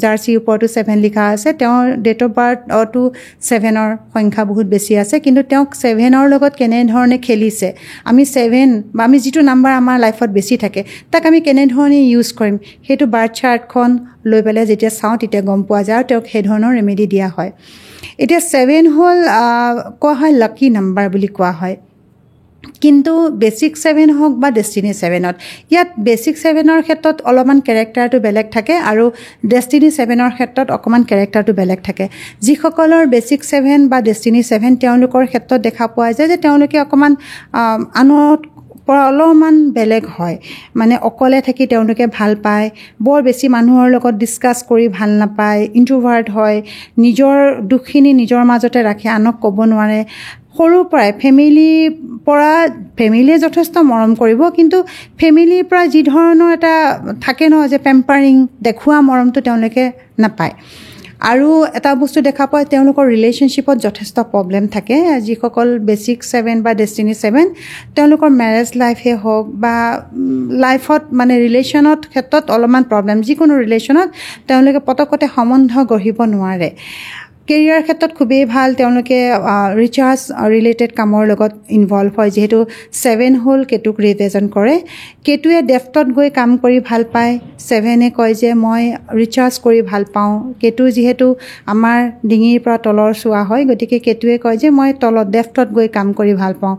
জাৰ্চিৰ ওপৰতো 7 লিখা আছে তেওঁৰ ডেট অফ বাৰ্থটো 7ৰ সংখ্যা বহুত বেছি আছে কিন্তু তেওঁক 7ৰ লগত কেনেধৰণে খেলিছে আমি 7 বা আমি যিটো নাম্বাৰ আমাৰ লাইফত বেছি থাকে তাক আমি কেনেধৰণে ইউজ কৰিম সেইটো বাৰ্থ চাৰ্টখন লৈ পেলাই যেতিয়া চাওঁ তেতিয়া গম পোৱা যায় আৰু তেওঁক সেই ধৰণৰ ৰেমেডি দিয়া হয় এতিয়া 7 হ'ল কোৱা হয় লাকি নাম্বাৰ বুলি কোৱা হয় কিন্তু বেচিক 7 হওক বা ডেষ্টিনি 7ত ইয়াত বেচিক 7ৰ ক্ষেত্ৰত অলপমান কেৰেক্টাৰটো বেলেগ থাকে আৰু ডেষ্টিনি 7ৰ ক্ষেত্ৰত অকণমান কেৰেক্টাৰটো বেলেগ থাকে যিসকলৰ বেচিক 7 বা ডেষ্টিনি 7 তেওঁলোকৰ ক্ষেত্ৰত দেখা পোৱা যায় যে তেওঁলোকে অকণমান আনত পৰা অলপমান বেলেগ হয় মানে অকলে থাকি তেওঁলোকে ভাল পায় বৰ বেছি মানুহৰ লগত ডিছকাছ কৰি ভাল নাপায় ইণ্ট্ৰোভাৰ্ট হয় নিজৰ দুখখিনি নিজৰ মাজতে ৰাখি আনক ক'ব নোৱাৰে সৰুৰ পৰাই ফেমিলিয়ে যথেষ্ট মৰম কৰিব, কিন্তু ফেমিলিৰ পৰা যি ধৰণৰ এটা থাকে নহয় যে পেম্পাৰিং দেখুওৱা মৰমটো তেওঁলোকে নাপায়। আৰু এটা বস্তু দেখা পায়, তেওঁলোকৰ ৰিলেশ্যনশ্বিপত যথেষ্ট প্ৰব্লেম থাকে। যিসকল বেচিক 7 বা ডেষ্টিনি 7 তেওঁলোকৰ মেৰেজ লাইফে হওক বা লাইফত মানে ৰিলেশ্যনত ক্ষেত্ৰত অলপমান প্ৰব্লেম, যিকোনো ৰিলেশ্যনত তেওঁলোকে পতকতে সম্বন্ধ গঢ়িব নোৱাৰে। কেৰিয়াৰ ক্ষেত্ৰত খুবেই ভাল, তেওঁলোকে ৰিচাৰ্জ ৰিলেটেড কামৰ লগত ইনভলভ হয়, যিহেতু 7 হ'ল কেতুক ৰিপ্ৰেজেণ্ট কৰে। কেতুৱে ডেফ্টত গৈ কাম কৰি ভাল পায়, 7এ কয় যে মই ৰিচাৰ্জ কৰি ভাল পাওঁ। কেতু যিহেতু আমাৰ ডিঙিৰ পৰা তলৰ চোৱা হয়, গতিকে কেতুৱে কয় যে মই তলত ডেফ্টত গৈ কাম কৰি ভাল পাওঁ।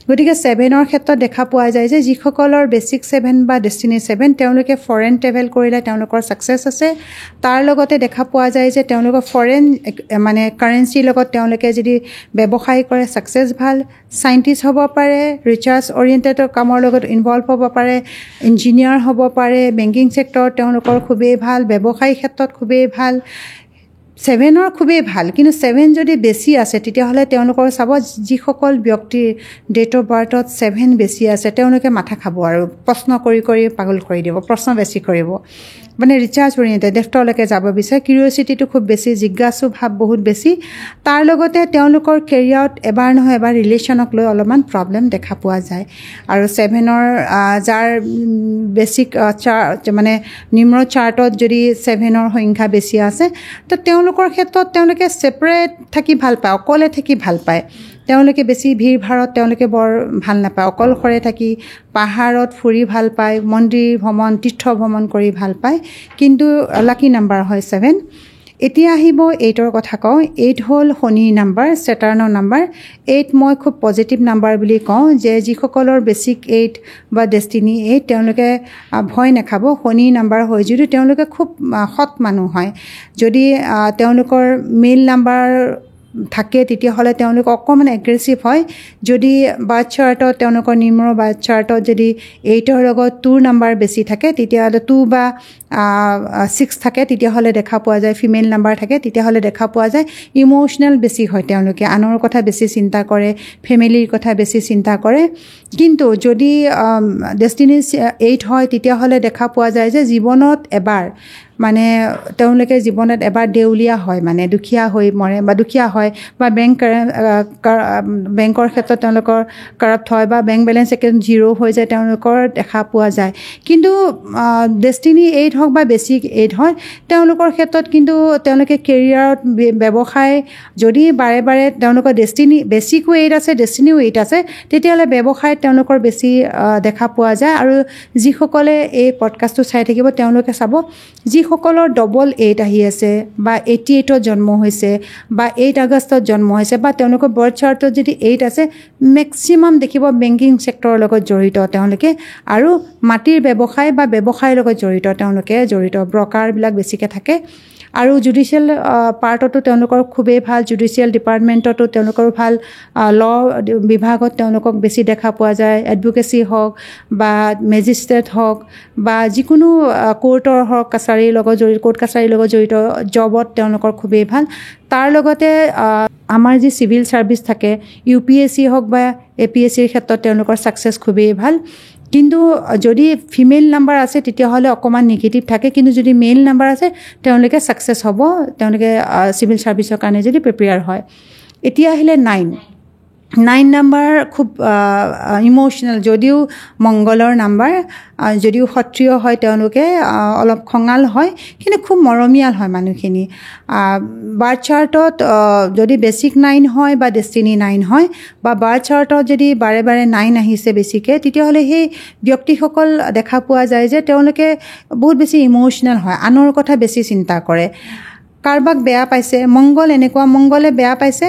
গতিকে 7ৰ ক্ষেত্ৰত দেখা পোৱা যায় যে যিসকলৰ বেচিক 7 বা ডেষ্টিনি 7 তেওঁলোকে ফৰেন ট্ৰেভেল কৰিলে তেওঁলোকৰ ছাকচেছ আছে। তাৰ লগতে দেখা পোৱা যায় যে তেওঁলোকৰ ফৰেন মানে কাৰেঞ্চিৰ লগত তেওঁলোকে যদি ব্যৱসায় কৰে ছাকচেছ ভাল। চাইণ্টিষ্ট হ'ব পাৰে, ৰিচাৰ্জ অৰিয়েণ্টেড কামৰ লগত ইনভলভ হ'ব পাৰে, ইঞ্জিনিয়াৰ হ'ব পাৰে, বেংকিং ছেক্টৰত তেওঁলোকৰ খুবেই ভাল, ব্যৱসায়ী ক্ষেত্ৰত খুবেই ভাল। 7ৰ খুবেই ভাল, কিন্তু 7 যদি বেছি আছে তেতিয়াহ'লে তেওঁলোকৰ চাব যিসকল ব্যক্তিৰ ডেট অফ বাৰ্থত 7 বেছি আছে তেওঁলোকে মাথা খাব আৰু প্ৰশ্ন কৰি কৰি পাগল কৰি দিব, প্ৰশ্ন বেছি কৰিব, মানে ৰিচাৰ্জ অৰিয়েণ্টেড ডেফ্টলৈকে যাব বিচাৰে, কিউৰিয়চিটিটো খুব বেছি, জিজ্ঞাসু ভাৱ বহুত বেছি। তাৰ লগতে তেওঁলোকৰ কেৰিয়াৰত এবাৰ নহয় এবাৰ ৰিলেশ্যনক লৈ অলপমান প্ৰব্লেম দেখা পোৱা যায়। আৰু 7ৰ যাৰ বেচিক মানে নিম্ন চাৰ্টত যদি 7ৰ সংখ্যা বেছি আছে, তো তেওঁলোকৰ ক্ষেত্ৰত তেওঁলোকে ছেপাৰেট থাকি ভাল পায়, অকলে থাকি ভাল পায়। তেওঁলোকে বেছি ভিৰ ভাৰত তেওঁলোকে বৰ ভাল নাপায়, অকলশৰে থাকি পাহাৰত ফুৰি ভাল পায়, মন্দিৰ ভ্ৰমণ তীৰ্থ ভ্ৰমণ কৰি ভাল পায়, কিন্তু লাকি নাম্বাৰ হয় 7। এতিয়া আহিব 8ৰ কথা কওঁ। 8 হ'ল শনিৰ নাম্বাৰ, ছেটাৰ্ণৰ নাম্বাৰ। 8 মই খুব পজিটিভ নাম্বাৰ বুলি কওঁ, যে যিসকলৰ বেচিক 8 বা ডেষ্টিনি 8 তেওঁলোকে ভয় নাখাব। শনিৰ নাম্বাৰ হয় যদিও তেওঁলোকে খুব সৎ মানুহ হয়। যদি তেওঁলোকৰ মেইল নাম্বাৰ থাকে তেতিয়াহ'লে তেওঁলোক অকণমান এগ্ৰেছিভ হয়। যদি বাৰ্থ চাৰ্টত তেওঁলোকৰ নিম্ন বাৰ্থ চাৰ্টত যদি 8ৰ লগত 2 নাম্বাৰ বেছি থাকে, তেতিয়াহ'লে 2 বা 6 থাকে, তেতিয়াহ'লে দেখা পোৱা যায়, ফিমেল নাম্বাৰ থাকে, তেতিয়াহ'লে দেখা পোৱা যায় ইম'চনেল বেছি হয়, তেওঁলোকে আনৰ কথা বেছি চিন্তা কৰে, ফেমিলিৰ কথা বেছি চিন্তা কৰে। কিন্তু যদি ডেষ্টিনি 8 হয় তেতিয়াহ'লে দেখা পোৱা যায় যে জীৱনত এবাৰ মানে তেওঁলোকে জীৱনত এবাৰ দেউলীয়া হয়, মানে দুখীয়া হৈ মৰে বা দুখীয়া হয়, বা বেংকৰ ক্ষেত্ৰত তেওঁলোকৰ কাৰাপ্ট হয়, বা বেংক বেলেঞ্চ একাউণ্ট 0 হৈ যায়, তেওঁলোকৰ দেখা পোৱা যায়। কিন্তু ডেষ্টিনি 8 হওক বা বেচিক 8 হয় তেওঁলোকৰ ক্ষেত্ৰত কিন্তু তেওঁলোকে কেৰিয়াৰত ব্যৱসায় যদি বাৰে বাৰে তেওঁলোকৰ বেচিকো 8 আছে, ডেষ্টিনিও 8 আছে, তেতিয়াহ'লে ব্যৱসায়ত তেওঁলোকৰ বেছি দেখা পোৱা যায়। আৰু যিসকলে এই পডকাষ্টটো চাই থাকিব তেওঁলোকে চাব, যিসকলৰ ডবল 8 আহি আছে বা 88ত জন্ম হৈছে বা 8 আগষ্টত জন্ম হৈছে বা তেওঁলোকৰ বাৰ্থ চাৰ্টত যদি 8 আছে, মেক্সিমাম দেখিব বেংকিং ছেক্টৰৰ লগত জড়িত তেওঁলোকে, আৰু মাটিৰ ব্যৱসায় বা ব্যৱসায়ৰ লগত তেওঁলোকে জড়িত, ব্ৰকাৰবিলাক বেছিকৈ থাকে। আৰু জুডিচিয়েল পাৰ্টতো তেওঁলোকৰ খুবেই ভাল, জুডিচিয়েল ডিপাৰ্টমেণ্টতো তেওঁলোকৰ ভাল, ল বিভাগত তেওঁলোকক বেছি দেখা পোৱা যায়, এডভোকেচি হওক বা মেজিষ্ট্ৰেট হওক বা যিকোনো কোৰ্টৰ হওক, কাছাৰীৰ লগত জড়িত, কোৰ্ট কাছাৰীৰ লগত জড়িত জবত তেওঁলোকৰ খুবেই ভাল। তাৰ লগতে আমাৰ যি চিভিল ছাৰ্ভিচ থাকে, UPSC হওক বা APSCৰ ক্ষেত্ৰত তেওঁলোকৰ ছাকচেছ খুবেই ভাল। কিন্তু যদি ফিমেল নাম্বাৰ আছে তেতিয়াহ'লে অকণমান নিগেটিভ থাকে, কিন্তু যদি মেইল নাম্বাৰ আছে তেওঁলোকে ছাকচেছ হ'ব, তেওঁলোকে চিভিল ছাৰ্ভিচৰ কাৰণে যদি প্ৰিপেয়াৰ হয়। এতিয়া আহিলে 9 নাম্বাৰ খুব ইম'চনেল, যদিও মংগলৰ নাম্বাৰ, যদিও সত্ৰিয় হয় তেওঁলোকে অলপ খঙাল হয়, কিন্তু খুব মৰমীয়াল হয় মানুহখিনি। বাৰ্থ চাৰ্টত যদি বেচিক 9 হয় বা ডেষ্টিনি 9 হয় বা বাৰ্থ চাৰ্টত যদি বাৰে বাৰে 9 আহিছে বেছিকৈ, তেতিয়াহ'লে সেই ব্যক্তিসকল দেখা পোৱা যায় যে তেওঁলোকে বহুত বেছি ইম'চনেল হয়, আনৰ কথা বেছি চিন্তা কৰে, কাৰোবাক বেয়া পাইছে, মংগলে বেয়া পাইছে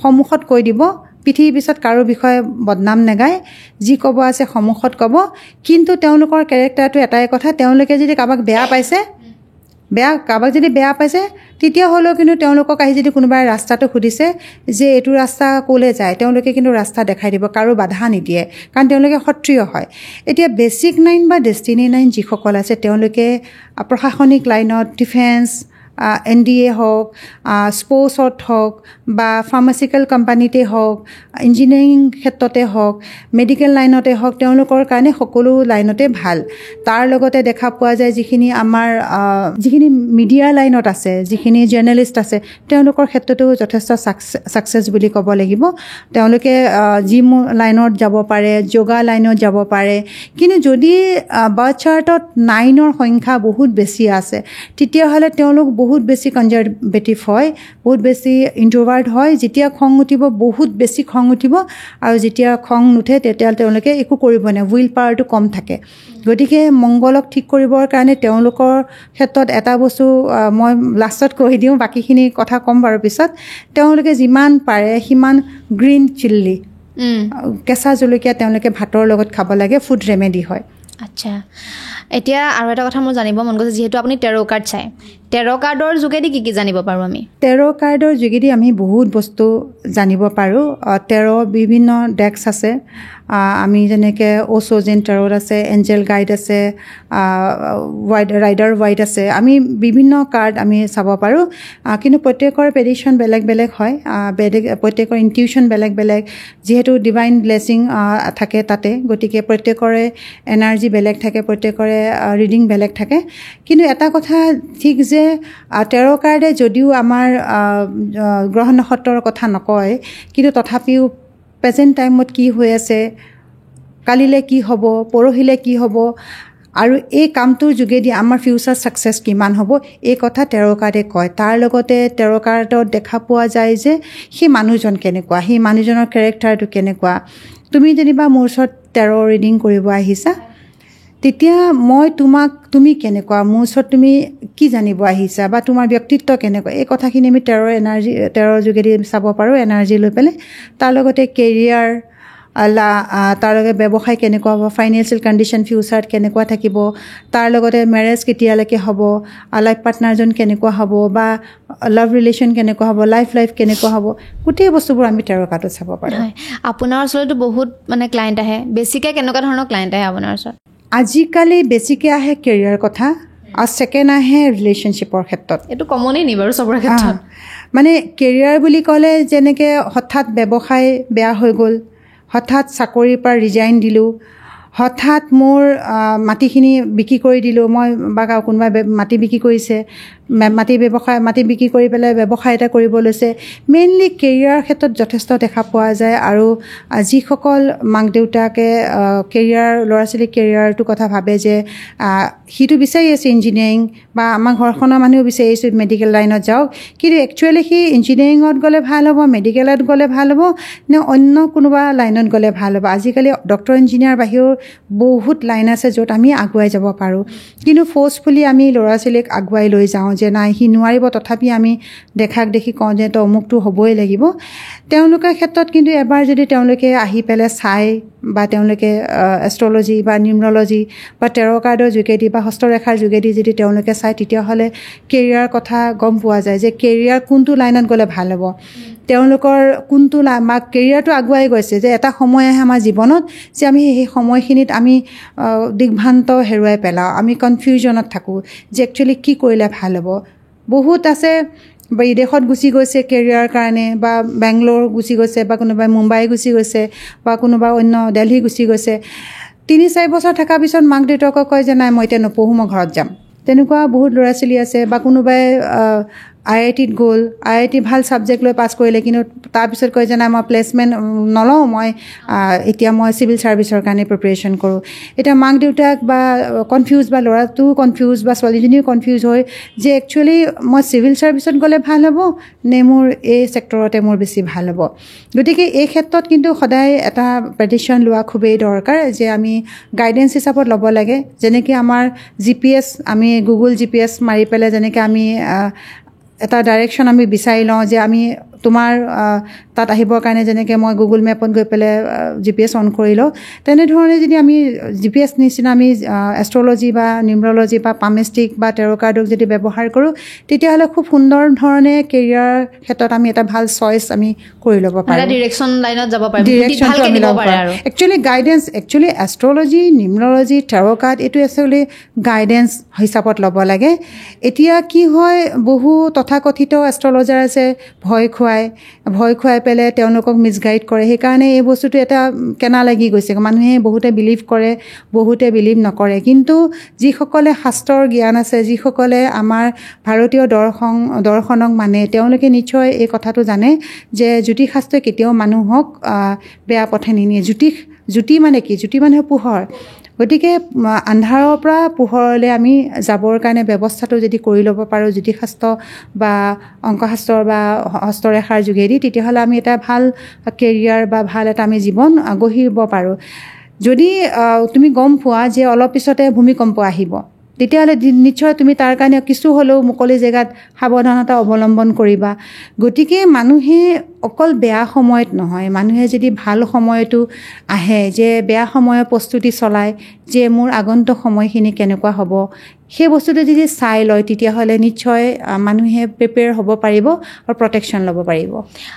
সন্মুখত কৈ দিব, পৃথিৱীৰ পিছত কাৰো বিষয়ে বদনাম নেগায়, যি ক'ব আছে সন্মুখত ক'ব। কিন্তু তেওঁলোকৰ কেৰেক্টাৰটো এটাই কথা, তেওঁলোকে যদি কাৰোবাক যদি বেয়া পাইছে তেতিয়াহ'লেও কিন্তু তেওঁলোকক আহি যদি কোনোবাই ৰাস্তাটো সুধিছে যে এইটো ৰাস্তা ক'লৈ যায়, তেওঁলোকে কিন্তু ৰাস্তা দেখাই দিব, কাৰো বাধা নিদিয়ে, কাৰণ তেওঁলোকে সত্ৰিয় হয়। এতিয়া বেচিক 9 বা ডেষ্টিনি 9 যিসকল আছে তেওঁলোকে প্ৰশাসনিক লাইনত, ডিফেন্স NDA হওক, স্পৰ্টছত হওক বা ফাৰ্মাচিকেল কোম্পানীতে হওক, ইঞ্জিনিয়াৰিং ক্ষেত্ৰতে হওক, মেডিকেল লাইনতে হওক, তেওঁলোকৰ কাৰণে সকলো লাইনতে ভাল। তাৰ লগতে দেখা পোৱা যায় যিখিনি আমাৰ যিখিনি মিডিয়া লাইনত আছে, যিখিনি জাৰ্নেলিষ্ট আছে, তেওঁলোকৰ ক্ষেত্ৰতো যথেষ্ট ছাকচেছ বুলি ক'ব লাগিব। তেওঁলোকে জিম লাইনত যাব পাৰে, যোগা লাইনত যাব পাৰে। কিন্তু যদি বাৰ্থ চাৰ্টত 9ৰ সংখ্যা বহুত বেছি আছে, তেতিয়াহ'লে তেওঁলোক বহুত বেছি কনজাৰভেটিভ হয়, বহুত বেছি ইণ্ট্ৰভাৰ্ট হয়। যেতিয়া খং উঠিব, বহুত বেছি খং উঠিব, আৰু যেতিয়া খং নুঠে তেতিয়া তেওঁলোকে একো কৰিব নোৱাৰে, উইল পাৱাৰটো কম থাকে। গতিকে মংগলক ঠিক কৰিবৰ কাৰণে তেওঁলোকৰ ক্ষেত্ৰত এটা বস্তু মই লাষ্টত কৈ দিওঁ, বাকীখিনি কথা ক'ম বাৰু পিছত। তেওঁলোকে যিমান পাৰে সিমান গ্ৰীণ চিল্লি, কেঁচা জলকীয়া তেওঁলোকে ভাতৰ লগত খাব লাগে, ফুড ৰেমেডি হয়। আচ্ছা, এতিয়া আৰু এটা কথা মোৰ জানিব মন গৈছে, যিহেতু আপুনি টেৰ' কাৰ্ড চাই, টেৰ' কাৰ্ডৰ যোগেদি কি জানিব পাৰোঁ আমি? টেৰ' কাৰ্ডৰ যোগেদি আমি বহুত বস্তু জানিব পাৰোঁ। বিভিন্ন ডেক্স আছে, আমি যেনেকৈ অ'চ'জেন টেৰ'ত আছে, এঞ্জেল গাইড আছে, ৰাইডাৰ ৱাইড আছে, আমি বিভিন্ন কাৰ্ড আমি চাব পাৰোঁ। কিন্তু প্ৰত্যেকৰ প্ৰেডিকশ্যন বেলেগ বেলেগ হয়, প্ৰত্যেকৰ ইনটিউশ্যন বেলেগ বেলেগ, যিহেতু ডিভাইন ব্লেছিং থাকে তাতে, গতিকে প্ৰত্যেকৰে এনাৰ্জি বেলেগ থাকে, প্ৰত্যেকৰে ৰিডিং বেলেগ থাকে। কিন্তু এটা কথা ঠিক যে টেৰ' কাৰ্ডে যদিও আমাৰ গ্ৰহ নক্ষত্ৰৰ কথা নকয়, কিন্তু তথাপিও প্ৰেজেণ্ট টাইমত কি হৈ আছে, কালিলৈ কি হ'ব, পৰহিলৈ কি হ'ব, আৰু এই কামটোৰ যোগেদি আমাৰ ফিউচাৰ ছাকচেছ কিমান হ'ব, এই কথা টেৰ' কাৰ্ডে কয়। তাৰ লগতে টেৰ' কাৰ্ডত দেখা পোৱা যায় যে সেই মানুহজন কেনেকুৱা, সেই মানুহজনৰ কেৰেক্টাৰটো কেনেকুৱা। তুমি যেনিবা মোৰ ওচৰত টেৰ' ৰিডিং কৰিব আহিছা, তেতিয়া মই তুমি কেনেকুৱা, মোৰ ওচৰত তুমি কি জানিব আহিছা, বা তোমাৰ ব্যক্তিত্ব কেনেকুৱা, এই কথাখিনি আমি টেৰৰ যোগেদি চাব পাৰোঁ, এনাৰ্জি লৈ পেলাই। তাৰ লগতে কেৰিয়াৰ, তাৰ লগত ব্যৱসায় কেনেকুৱা হ'ব, ফাইনেন্সিয়েল কণ্ডিশ্যন ফিউচাৰত কেনেকুৱা থাকিব, তাৰ লগতে মেৰেজ কেতিয়ালৈকে হ'ব, লাইফ পাৰ্টনাৰজন কেনেকুৱা হ'ব, বা লাভ ৰিলেশ্যন কেনেকুৱা হ'ব, লাইফ কেনেকুৱা হ'ব, গোটেই বস্তুবোৰ আমি টেৰ' কাৰ্ডত চাব পাৰোঁ। আপোনাৰ ওচৰতো বহুত ক্লাইণ্ট আহে, বেছিকৈ কেনেকুৱা ধৰণৰ ক্লাইণ্ট আহে আপোনাৰ ওচৰত? আজিকালি বেছিকৈ আহে কেৰিয়াৰ কথা, আৰু ছেকেণ্ড আহে ৰিলেশ্যনশ্বিপৰ ক্ষেত্ৰত। এইটো কমনেই নি বাৰু চবৰে ক্ষেত্ৰত? মানে কেৰিয়াৰ বুলি ক'লে যেনেকৈ হঠাৎ ব্যৱসায় বেয়া হৈ গ'ল, হঠাৎ চাকৰিৰ পৰা ৰিজাইন দিলোঁ, হঠাৎ মোৰ মাটিখিনি বিক্ৰী কৰি দিলোঁ, মই বা কোনোবাই মাটি বিক্ৰী কৰিছে, মাটি বিক্ৰী কৰি পেলাই ব্যৱসায় এটা কৰিব লৈছে। মেইনলি কেৰিয়াৰৰ ক্ষেত্ৰত যথেষ্ট দেখা পোৱা যায়। আৰু যিসকল মাক দেউতাকে ল'ৰা ছোৱালীৰ কেৰিয়াৰটোৰ কথা ভাবে যে সিটো বিচাৰি আছে ইঞ্জিনিয়াৰিং, বা আমাৰ ঘৰখনৰ মানুহেও বিচাৰি আছোঁ মেডিকেল লাইনত যাওক, কিন্তু একচুৱেলি সি ইঞ্জিনিয়াৰিঙত গ'লে ভাল হ'ব, মেডিকেলত গ'লে ভাল হ'ব, নে অন্য কোনোবা লাইনত গ'লে ভাল হ'ব। আজিকালি ডক্টৰ ইঞ্জিনিয়াৰ বাহিৰেও বহুত লাইন আছে য'ত আমি আগুৱাই যাব পাৰোঁ। কিন্তু ফ'ৰ্চফুলি আমি ল'ৰা ছোৱালীক আগুৱাই লৈ যাওঁ যে নাই সি নোৱাৰিব, তথাপি আমি দেখাক দেখি কওঁ যে তই অমুকটো হ'বই লাগিব। তেওঁলোকৰ ক্ষেত্ৰত কিন্তু এবাৰ যদি তেওঁলোকে আহি পেলাই চায়, বা তেওঁলোকে এষ্ট্ৰলজি বা নিউমৰলজি বা টেৰ' কাৰ্ডৰ যোগেদি বা হস্তৰেখাৰ যোগেদি যদি তেওঁলোকে চায়, তেতিয়াহ'লে কেৰিয়াৰ কথা গম পোৱা যায় যে কেৰিয়াৰ কোনটো লাইনত গ'লে ভাল হ'ব, তেওঁলোকৰ কোনটো কেৰিয়াৰটো আগুৱাই গৈছে। যে এটা সময় আহে আমাৰ জীৱনত যে আমি সেই সময়খিনিত আমি দিগভ্ৰান্ত হেৰুৱাই পেলাওঁ, আমি কনফিউজনত থাকোঁ যে একচুৱেলি কি কৰিলে ভাল হ'ব। বহুত আছে বিদেশত গুচি গৈছে কেৰিয়াৰ কাৰণে, বা বেংগলোৰ গুচি গৈছে, বা কোনোবাই মুম্বাই গুচি গৈছে, বা কোনোবা অন্য দিল্লী গুচি গৈছে। 3-4 বছৰ থকাৰ পিছত মাক দেউতাকক কয় যে নাই মই এতিয়া নপঢ়োঁ, মই ঘৰত যাম। তেনেকুৱা বহুত ল'ৰা ছোৱালী আছে। বা কোনোবাই IITত গ'ল, IIT ভাল ছাবজেক্ট লৈ পাছ কৰিলে, কিন্তু তাৰপিছত কয় যে নাই মই প্লেচমেণ্ট নলওঁ, এতিয়া মই চিভিল ছাৰ্ভিচৰ কাৰণে প্ৰিপেৰেশ্যন কৰোঁ। এতিয়া মাক দেউতাক বা কনফিউজ, বা ল'ৰাটোও কনফিউজ, বা ছোৱালীজনীও কনফিউজ হয় যে একচুৱেলি মই চিভিল ছাৰ্ভিচত গ'লে ভাল হ'ব, নে মোৰ এই ছেক্টৰতে মোৰ বেছি ভাল হ'ব। গতিকে এই ক্ষেত্ৰত কিন্তু সদায় এটা প্ৰেডিকশ্যন লোৱা খুবেই দৰকাৰ, যে আমি গাইডেঞ্চ হিচাপত ল'ব লাগে। যেনেকৈ আমাৰ GPS, আমি গুগল GPS মাৰি পেলাই যেনেকৈ আমি এটা ডাইৰেকশ্যন আমি বিচাৰি লওঁ যে আমি তোমাৰ তাত আহিবৰ কাৰণে যেনেকৈ মই গুগল মেপত গৈ পেলাই GPS অন কৰি লওঁ, তেনেধৰণে যদি আমি GPS নিচিনা আমি এষ্ট্ৰলজি বা নিউমৰলজি বা পামেষ্টিক বা টেৰ' কাৰ্ডক যদি ব্যৱহাৰ কৰোঁ, তেতিয়াহ'লে খুব সুন্দৰ ধৰণে কেৰিয়াৰ ক্ষেত্ৰত আমি এটা ভাল চইচ আমি কৰি ল'ব পাৰোঁ, ডিৰেকশ্যন লাইনত যাব পাৰিম, ডিৰেকশ্যনটো আমি ল'ব পাৰোঁ। Actually guidance, actually astrology, numerology, tarot' card এইটো একচুৱেলি গাইডেঞ্চ হিচাপত ল'ব লাগে। এতিয়া কি হয়, বহু তথাকথিত এষ্ট্ৰলজাৰ আছে, ভয় খুৱাই পেলাই তেওঁলোকক মিছগাইড কৰে। সেইকাৰণে এই বস্তুটো এটা কেনা লাগি গৈছে, মানুহে বহুতে বিলিভ কৰে, বহুতে বিলিভ নকৰে। কিন্তু যিসকলে শাস্ত্ৰৰ জ্ঞান আছে, যিসকলে আমাৰ ভাৰতীয় দৰ্শনক মানে, তেওঁলোকে নিশ্চয় এই কথাটো জানে যে জ্যোতিষশাস্ত্ৰই কেতিয়াও মানুহক বেয়া পথে নিনিয়ে। জ্যোতি মানে কি? জ্যোতি মানে পোহৰ। গতিকে আন্ধাৰৰ পৰা পোহৰলৈ আমি যাবৰ কাৰণে ব্যৱস্থাটো যদি কৰি ল'ব পাৰোঁ জ্যোতিষশাস্ত্ৰ বা অংকশাস্ত্ৰ বা হস্তৰেখাৰ যোগেদি, তেতিয়াহ'লে আমি এটা ভাল কেৰিয়াৰ বা ভাল এটা আমি জীৱন গঢ়িব পাৰোঁ। যদি তুমি গম পোৱা যে অলপ পিছতে ভূমিকম্প আহিব, তেতিয়াহ'লে নিশ্চয় তুমি তাৰ কাৰণে কিছু হ'লেও মুকলি জেগাত সাৱধানতা অৱলম্বন কৰিবা। গতিকে মানুহে অকল বেয়া সময়ত নহয়, মানুহে যদি ভাল সময়তো আহে, যে বেয়া সময়ৰ প্ৰস্তুতি চলায় যে মোৰ আগন্তুক সময়খিনি কেনেকুৱা হ'ব, সেই বস্তুটো যদি চাই লয়, তেতিয়াহ'লে নিশ্চয় মানুহে প্ৰিপেয়াৰ হ'ব পাৰিব আৰু প্ৰটেকশ্যন ল'ব পাৰিব।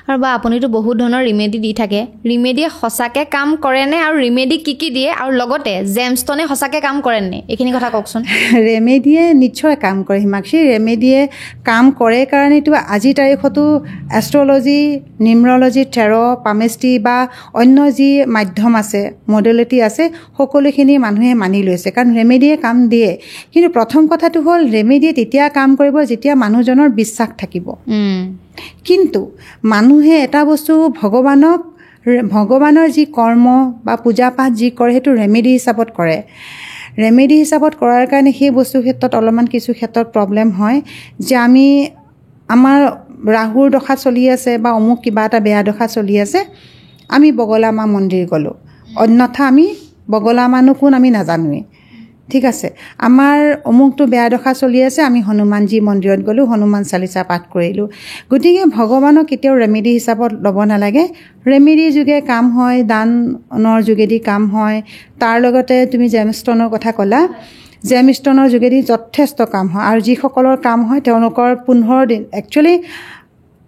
আৰু বা আপুনিতো বহুত ধৰণৰ ৰিমেডি দি থাকে, ৰিমেডিয়ে সঁচাকৈ কাম কৰেনে? আৰু ৰিমেডি কি দিয়ে? আৰু লগতে জেমষ্টনে সঁচাকৈ কাম কৰেনে? এইখিনি কথা কওকচোন। ৰেমেডিয়ে নিশ্চয় কাম কৰে হিমাক্ষী। ৰেমেডিয়ে কাম কৰে কাৰণেতো আজিৰ তাৰিখতো এষ্ট্ৰলজি, নিউমৰলজি, টেৰ', পামেষ্টি বা অন্য যি মাধ্যম আছে, মডেলিটি আছে, সকলোখিনি মানুহে মানি লৈছে, কাৰণ ৰেমেডিয়ে কাম দিয়ে। কিন্তু প্ৰথম কথাটো হ'ল, ৰেমেডিয়ে তেতিয়া কাম কৰিব যেতিয়া মানুহজনৰ বিশ্বাস থাকিব। কিন্তু মানুহে এটা বস্তু, ভগৱানৰ যি কৰ্ম বা পূজা পাঠ যি কৰে, সেইটো ৰেমেডি হিচাপত কৰে। ৰেমেডি হিচাপত কৰাৰ কাৰণে সেই বস্তুৰ ক্ষেত্ৰত অলপমান কিছু ক্ষেত্ৰত প্ৰব্লেম হয়, যে আমাৰ ৰাহুৰ দশা চলি আছে বা অমুক কিবা এটা বেয়া দশা চলি আছে, আমি বগলা মা মন্দিৰ গ'লোঁ, অন্যথা আমি বগলা মানুহ কোন আমি নাজানোৱেই, ঠিক আছে। আমাৰ অমুকটো বেয়া দশা চলি আছে, আমি হনুমানজী মন্দিৰত গ'লোঁ, হনুমান চালিচা পাঠ কৰিলোঁ। গতিকে ভগৱানক কেতিয়াও ৰেমেডি হিচাপত ল'ব নালাগে। ৰেমেডিৰ যোগে কাম হয়, দানৰ যোগেদি কাম হয়। তাৰ লগতে তুমি জেমষ্টনৰ কথা ক'লা, জেমষ্টনৰ যোগেদি যথেষ্ট কাম হয়। আৰু যিসকলৰ কাম হয় তেওঁলোকৰ 15 দিন, একচুৱেলি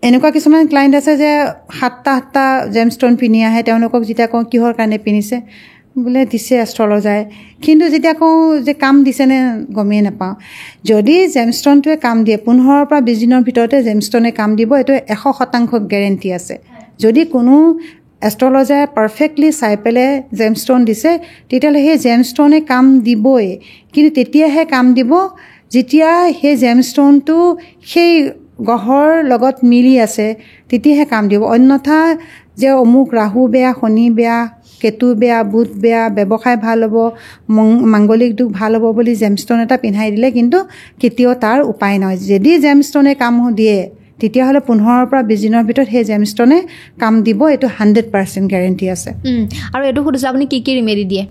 এনেকুৱা কিছুমান ক্লাইণ্ট আছে যে 7টা জেমষ্টন পিন্ধি আহে, তেওঁলোকক যেতিয়া কওঁ কিহৰ কাৰণে পিন্ধিছে, বোলে দিছে এষ্ট্ৰলজাৰে, কিন্তু যেতিয়া কওঁ যে কাম দিছেনে গমেই নাপাওঁ। যদি জেমষ্টনটোৱে কাম দিয়ে, 15 পৰা 20 দিনৰ ভিতৰতে জেমষ্টনে কাম দিব, এইটো 100% গেৰেণ্টি আছে। যদি কোনো এষ্ট্ৰলজাৰে পাৰফেক্টলি চাই পেলাই জেমষ্টন দিছে, তেতিয়াহ'লে সেই জেমষ্টনে কাম দিবই। কিন্তু তেতিয়াহে কাম দিব যেতিয়া সেই জেমষ্টনটো সেই গ্ৰহৰ লগত মিলি আছে, তেতিয়াহে কাম দিব। অন্যথা যে অমুক ৰাহু বেয়া, শনি বেয়া, কেতু বেয়া, বুধ বেয়া, ব্যৱসায় ভাল হ'ব, মাংগলিক দুখ ভাল হ'ব বুলি জেমষ্টন এটা পিন্ধাই দিলে কিন্তু কেতিয়াও তাৰ উপায় নহয়। যদি জেমষ্টনে কাম দিয়ে, তেতিয়াহ'লে 15 পৰা 20 দিনৰ ভিতৰত সেই জেমষ্টনে কাম দিব, এইটো 100% গেৰেণ্টি আছে। আৰু এইটো সুধিছোঁ, আপুনি কি ৰিমেডি দিয়ে?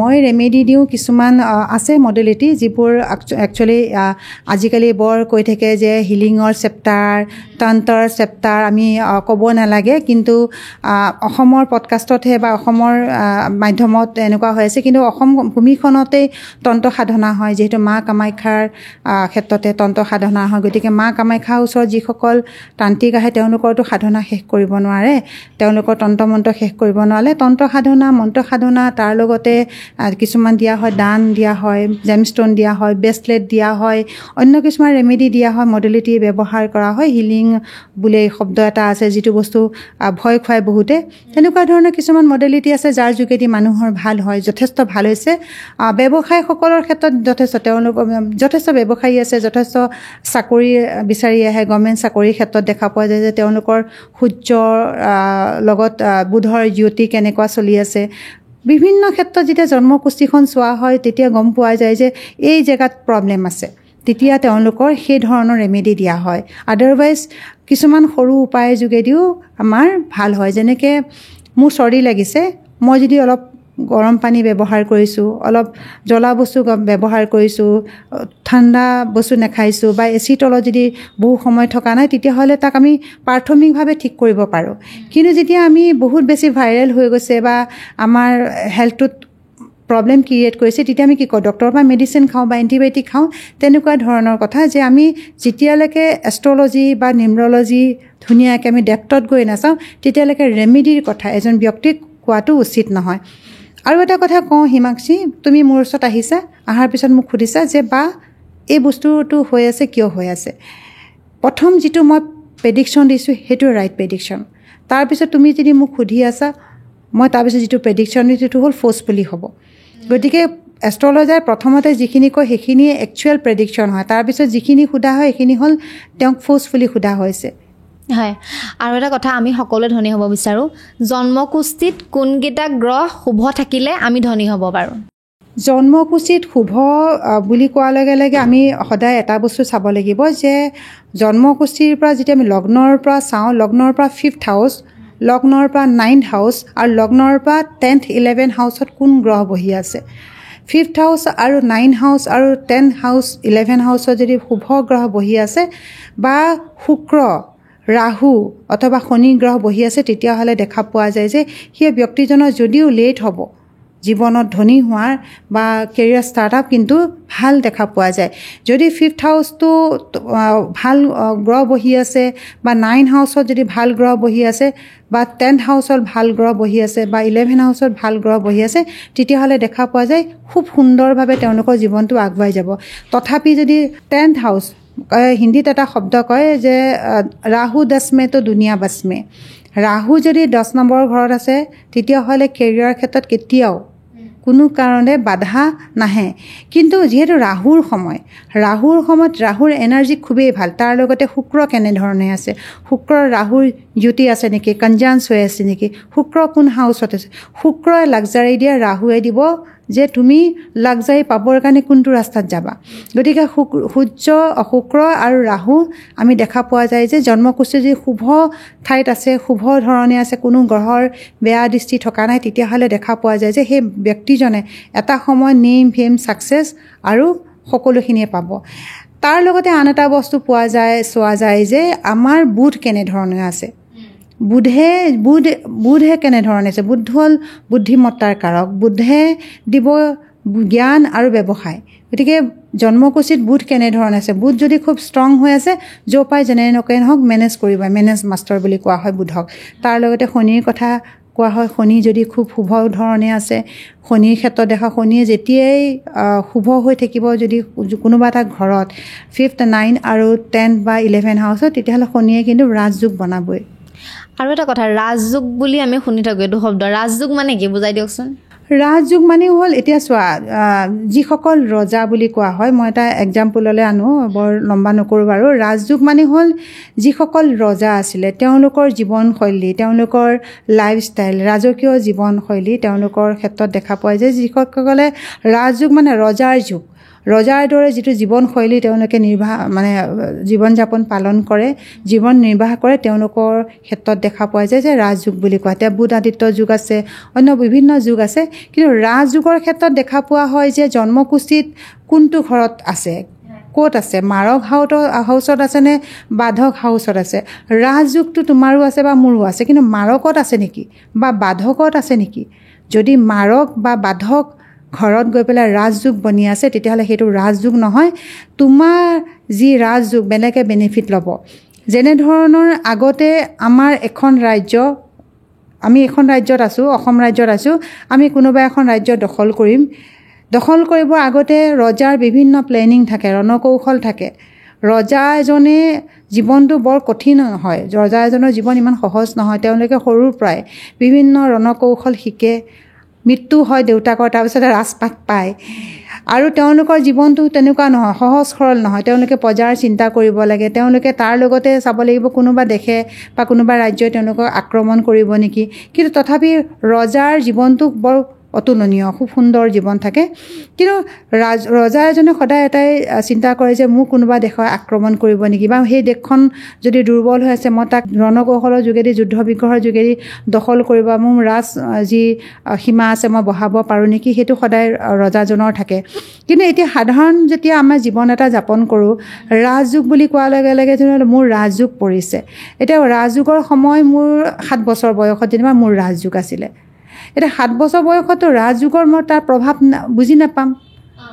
মই ৰেমেডি দিওঁ। কিছুমান আছে মডেলিটি, যিবোৰ একচুৱেলি আজিকালি বৰ কৈ থাকে যে হিলিঙৰ চেপ্টাৰ, তন্ত্ৰৰ চেপ্টাৰ আমি ক'ব নালাগে, কিন্তু অসমৰ পডকাষ্টতহে বা অসমৰ মাধ্যমত এনেকুৱা হৈ আছে। কিন্তু অসম ভূমিখনতেই তন্ত্ৰ সাধনা হয়, যিহেতু মা কামাখ্যাৰ ক্ষেত্ৰতে তন্ত্ৰ সাধনা হয়। গতিকে মা কামাখ্যাৰ ওচৰত যিসকল তান্ত্ৰিক আহে, তেওঁলোকৰতো সাধনা শেষ কৰিব নোৱাৰে, তেওঁলোকৰ তন্ত্ৰ মন্ত্ৰ শেষ কৰিব নোৱাৰে। তন্ত্ৰ সাধনা, মন্ত্ৰ সাধনা, তাৰ লগতে কিছুমান দিয়া হয়, দান দিয়া হয়, জেমষ্টন দিয়া হয়, ব্ৰেচলেট দিয়া হয়, অন্য কিছুমান ৰেমেডি দিয়া হয়, মডেলিটি ব্যৱহাৰ কৰা হয়। হিলিং বোলে শব্দ এটা আছে, যিটো বস্তু ভয় খুৱাই বহুতে। তেনেকুৱা ধৰণৰ কিছুমান মডেলিটি আছে, যাৰ যোগেদি মানুহৰ ভাল হয়, যথেষ্ট ভাল হৈছে। ব্যৱসায়ীসকলৰ ক্ষেত্ৰত তেওঁলোকৰ যথেষ্ট ব্যৱসায়ী আছে, যথেষ্ট চাকৰি বিচাৰি আহে। গভৰ্ণমেণ্ট চাকৰিৰ ক্ষেত্ৰত দেখা পোৱা যায় যে তেওঁলোকৰ সূৰ্যৰ লগত বুধৰ জ্যোতি কেনেকুৱা চলি আছে। বিভিন্ন ক্ষেত্ৰত যেতিয়া জন্মকুষ্ঠিখন চোৱা হয়, তেতিয়া গম পোৱা যায় যে এই জেগাত প্ৰব্লেম আছে, তেতিয়া তেওঁলোকৰ সেই ধৰণৰ ৰেমেডি দিয়া হয়। আদাৰৱাইজ কিছুমান সৰু উপায়ৰ যোগেদিও আমাৰ ভাল হয়। যেনেকৈ মোৰ চৰ্দি লাগিছে, মই যদি অলপ গৰম পানী ব্যৱহাৰ কৰিছোঁ, অলপ জ্বলা বস্তু ব্যৱহাৰ কৰিছোঁ, ঠাণ্ডা বস্তু নাখাইছোঁ বা এচিৰ তলত যদি বহু সময় থকা নাই, তেতিয়াহ'লে তাক আমি প্ৰাথমিকভাৱে ঠিক কৰিব পাৰোঁ। কিন্তু যেতিয়া আমি বহুত বেছি ভাইৰেল হৈ গৈছে বা আমাৰ হেল্থটোত প্ৰব্লেম ক্ৰিয়েট কৰিছে, তেতিয়া আমি কি কৰোঁ? ডক্টৰৰ পৰা মেডিচিন খাওঁ বা এণ্টিবায়'টিক খাওঁ। তেনেকুৱা ধৰণৰ কথা যে আমি যেতিয়ালৈকে এষ্ট্ৰলজি বা নিউমৰলজি ধুনীয়াকৈ আমি ডেপ্থত গৈ নাচাওঁ, তেতিয়ালৈকে ৰেমেডিৰ কথা এজন ব্যক্তিক কোৱাটো উচিত নহয়। আৰু এটা কথা কওঁ হিমাক্ষী, তুমি মোৰ ওচৰত আহিছা, অহাৰ পিছত মোক সুধিছা যে বা এই বস্তুটো হৈ আছে কিয় হৈ আছে। প্ৰথম যিটো মই প্ৰেডিকশ্যন দিছোঁ সেইটো ৰাইট প্ৰেডিকশ্যন। তাৰপিছত তুমি যদি মোক সুধি আছা, মই তাৰপিছত যিটো প্ৰেডিকশ্যন দিছোঁ সেইটো হ'ল ফ'ৰ্চফুলি হ'ব। গতিকে এষ্ট্ৰলজাৰে প্ৰথমতে যিখিনি কয় সেইখিনিয়ে একচুৱেল প্ৰেডিকশ্যন হয়। তাৰপিছত যিখিনি সোধা হয় সেইখিনি হ'ল তেওঁক ফ'ৰ্চফুলি সোধা হৈছে। হয়, আৰু এটা কথা, আমি সকলোৱে ধনী হ'ব বিচাৰোঁ। জন্মকুষ্ঠিত কোনকেইটা গ্ৰহ শুভ থাকিলে আমি ধনী হ'ব পাৰোঁ? জন্মকুষ্ঠিত শুভ বুলি কোৱাৰ লগে লগে আমি সদায় এটা বস্তু চাব লাগিব যে জন্মকুষ্ঠিৰ পৰা যেতিয়া আমি লগ্নৰ পৰা চাওঁ, লগ্নৰ পৰা 5th হাউচ, লগ্নৰ পৰা 9th হাউচ আৰু লগ্নৰ পৰা 10th 11th হাউচত কোন গ্ৰহ বহি আছে। 5th হাউচ আৰু 9th হাউচ আৰু 10th হাউচ 11th হাউচত যদি শুভ গ্ৰহ বহি আছে বা শুক্ৰ, ৰাহু অথবা শনি গ্ৰহ বহি আছে, তেতিয়াহ'লে দেখা পোৱা যায় যে সেই ব্যক্তিজনৰ যদিও লেট হ'ব জীৱনত ধনী হোৱাৰ বা কেৰিয়াৰ ষ্টাৰ্টআপ, কিন্তু ভাল দেখা পোৱা যায়। যদি 5th হাউচটো ভাল গ্ৰহ বহি আছে বা 9th হাউচত যদি ভাল গ্ৰহ বহি আছে বা 10th হাউচত ভাল গ্ৰহ বহি আছে বা 11th হাউচত ভাল গ্ৰহ বহি আছে, তেতিয়াহ'লে দেখা পোৱা যায় খুব সুন্দৰভাৱে তেওঁলোকৰ জীৱনটো আগুৱাই যাব। তথাপি যদি 10th হাউচ, হিন্দীত এটা শব্দ কয় যে ৰাহু 10 মে তো দুনিয়া বাছ মে, ৰাহু যদি 10 নম্বৰ ঘৰত আছে, তেতিয়াহ'লে কেৰিয়াৰৰ ক্ষেত্ৰত কেতিয়াও কোনো কাৰণে বাধা নাহে। কিন্তু যিহেতু ৰাহুৰ সময়ত ৰাহুৰ এনাৰ্জি খুবেই ভাল। তাৰ লগতে শুক্ৰ কেনেধৰণে আছে, শুক্ৰ ৰাহুৰ যুতি আছে নেকি, কনজাঞ্চ হৈ আছে নেকি, শুক্ৰ কোন হাউচত আছে। শুক্ৰই লাক্সাৰী দিয়ে, ৰাহুৱে দিব যে তুমি লাক্সাৰী পাবৰ কাৰণে কোনটো ৰাস্তাত যাবা। গতিকে শুক্ৰ আৰু ৰাহু আমি দেখা পোৱা যায় যে জন্মকুষ্ঠি যদি শুভ ঠাইত আছে, শুভ ধৰণে আছে, কোনো গ্ৰহৰ বেয়া দৃষ্টি থকা নাই, তেতিয়াহ'লে দেখা পোৱা যায় যে সেই ব্যক্তিজনে এটা সময় নেম ফেম ছাকচেছ আৰু সকলোখিনিয়ে পাব। তাৰ লগতে আন এটা বস্তু চোৱা যায় যে আমাৰ বুধ কেনেধৰণে আছে, বুধে কেনেধৰণে আছে। বুধ হ'ল বুদ্ধিমত্তাৰ কাৰক, বুধে দিব জ্ঞান আৰু ব্যৱসায়। গতিকে জন্মকুষ্ঠিত বুধ কেনেধৰণে আছে, বুধ যদি খুব ষ্ট্ৰং হৈ আছে, য'ৰ পৰাই যেনে নহওক মেনেজ কৰিব, মেনেজ মাষ্টাৰ বুলি কোৱা হয় বুধক। তাৰ লগতে শনিৰ কথা কোৱা হয়, শনি যদি খুব শুভ ধৰণে আছে, শনিৰ ক্ষেত্ৰত দেখা শনিয়ে যেতিয়াই শুভ হৈ থাকিব যদি কোনোবা এটা ঘৰত 5th 9th আৰু 10th বা 11th হাউচত, তেতিয়াহ'লে শনিয়ে কিন্তু ৰাজযোগ বনাবই। আৰু এটা কথা, ৰাজযোগ বুলি আমি শুনি থাকোঁ এইটো শব্দ, ৰাজযোগ মানে কি বুজাই দিয়কচোন। ৰাজযোগ মানে হ'ল, এতিয়া চোৱা, যিসকল ৰজা বুলি কোৱা হয়, মই এটা এক্সাম্পললৈ আনো, বৰ লম্বা নকৰোঁ বাৰু। ৰাজযোগ মানে হ'ল যিসকল ৰজা আছিলে, তেওঁলোকৰ জীৱনশৈলী, তেওঁলোকৰ লাইফষ্টাইল, ৰাজকীয় জীৱনশৈলী, তেওঁলোকৰ ক্ষেত্ৰত দেখা পোৱা যায় যিসকলে ৰাজযোগ মানে ৰজাৰ যুগ, ৰজাৰ দৰে যিটো জীৱনশৈলী তেওঁলোকে জীৱন যাপন পালন কৰে, জীৱন নিৰ্বাহ কৰে, তেওঁলোকৰ ক্ষেত্ৰত দেখা পোৱা যায় যে ৰাজযোগ বুলি কোৱা। এতিয়া বুধ আদিত্য যুগ আছে, অন্য বিভিন্ন যুগ আছে, কিন্তু ৰাজযোগৰ ক্ষেত্ৰত দেখা পোৱা হয় যে জন্মকুষ্ঠিত কোনটো ঘৰত আছে, ক'ত আছে, মাৰক হাউচত আছে নে বাধক হাউচত আছে। ৰাজযোগটো তোমাৰো আছে বা মোৰো আছে, কিন্তু মাৰকত আছে নেকি বা বাধকত আছে নেকি। যদি মাৰক বা বাধক ঘৰত গৈ পেলাই ৰাজযোগ বনি আছে, তেতিয়াহ'লে সেইটো ৰাজযোগ নহয়। তোমাৰ যি ৰাজযোগ বেলেগে বেনিফিট ল'ব। যেনেধৰণৰ আগতে আমাৰ আমি এখন ৰাজ্যত আছোঁ, অসম ৰাজ্যত আছোঁ, আমি কোনোবা এখন ৰাজ্য দখল কৰিবৰ আগতে ৰজাৰ বিভিন্ন প্লেনিং থাকে, ৰণকৌশল থাকে। ৰজা এজনে জীৱনটো বৰ কঠিন নহয়, ৰজা এজনৰ জীৱন ইমান সহজ নহয়। তেওঁলোকে সৰুৰ পৰাই বিভিন্ন ৰণকৌশল শিকে, মৃত্যু হয় দেউতাকৰ, তাৰপিছতে ৰাজপাট পায়। আৰু তেওঁলোকৰ জীৱনটো তেনেকুৱা নহয়, সহজ সৰল নহয়। তেওঁলোকে প্ৰজাৰ চিন্তা কৰিব লাগে, তেওঁলোকে তাৰ লগতে চাব লাগিব কোনোবা দেশে বা কোনোবা ৰাজ্যই তেওঁলোকক আক্ৰমণ কৰিব নেকি। কিন্তু তথাপি ৰজাৰ জীৱনটো বৰ অতুলনীয় খুব সুন্দৰ জীৱন থাকে কিন্তু ৰজা এজনে সদায় এটাই চিন্তা কৰে যে মোক কোনোবা দেশৰ আক্ৰমণ কৰিব নেকি বা সেই দেশখন যদি দুৰ্বল হৈ আছে মই তাক ৰণকৌশলৰ যোগেদি যুদ্ধ বিগ্ৰহৰ যোগেদি দখল কৰিব মোৰ ৰাজ যি সীমা আছে মই বঢ়াব পাৰোঁ নেকি সেইটো সদায় ৰজাজনৰ থাকে কিন্তু এতিয়া সাধাৰণ যেতিয়া আমাৰ জীৱন এটা যাপন কৰোঁ ৰাজযোগ বুলি কোৱাৰ লগে লগে মোৰ ৰাজযোগ পৰিছে এতিয়া ৰাজযোগৰ সময় মোৰ 7 বছৰ বয়সত যেনিবা মোৰ ৰাজযোগ আছিলে এতিয়া 7 বছৰ বয়সতো ৰাজযোগৰ মই তাৰ প্ৰভাৱ বুজি নাপাম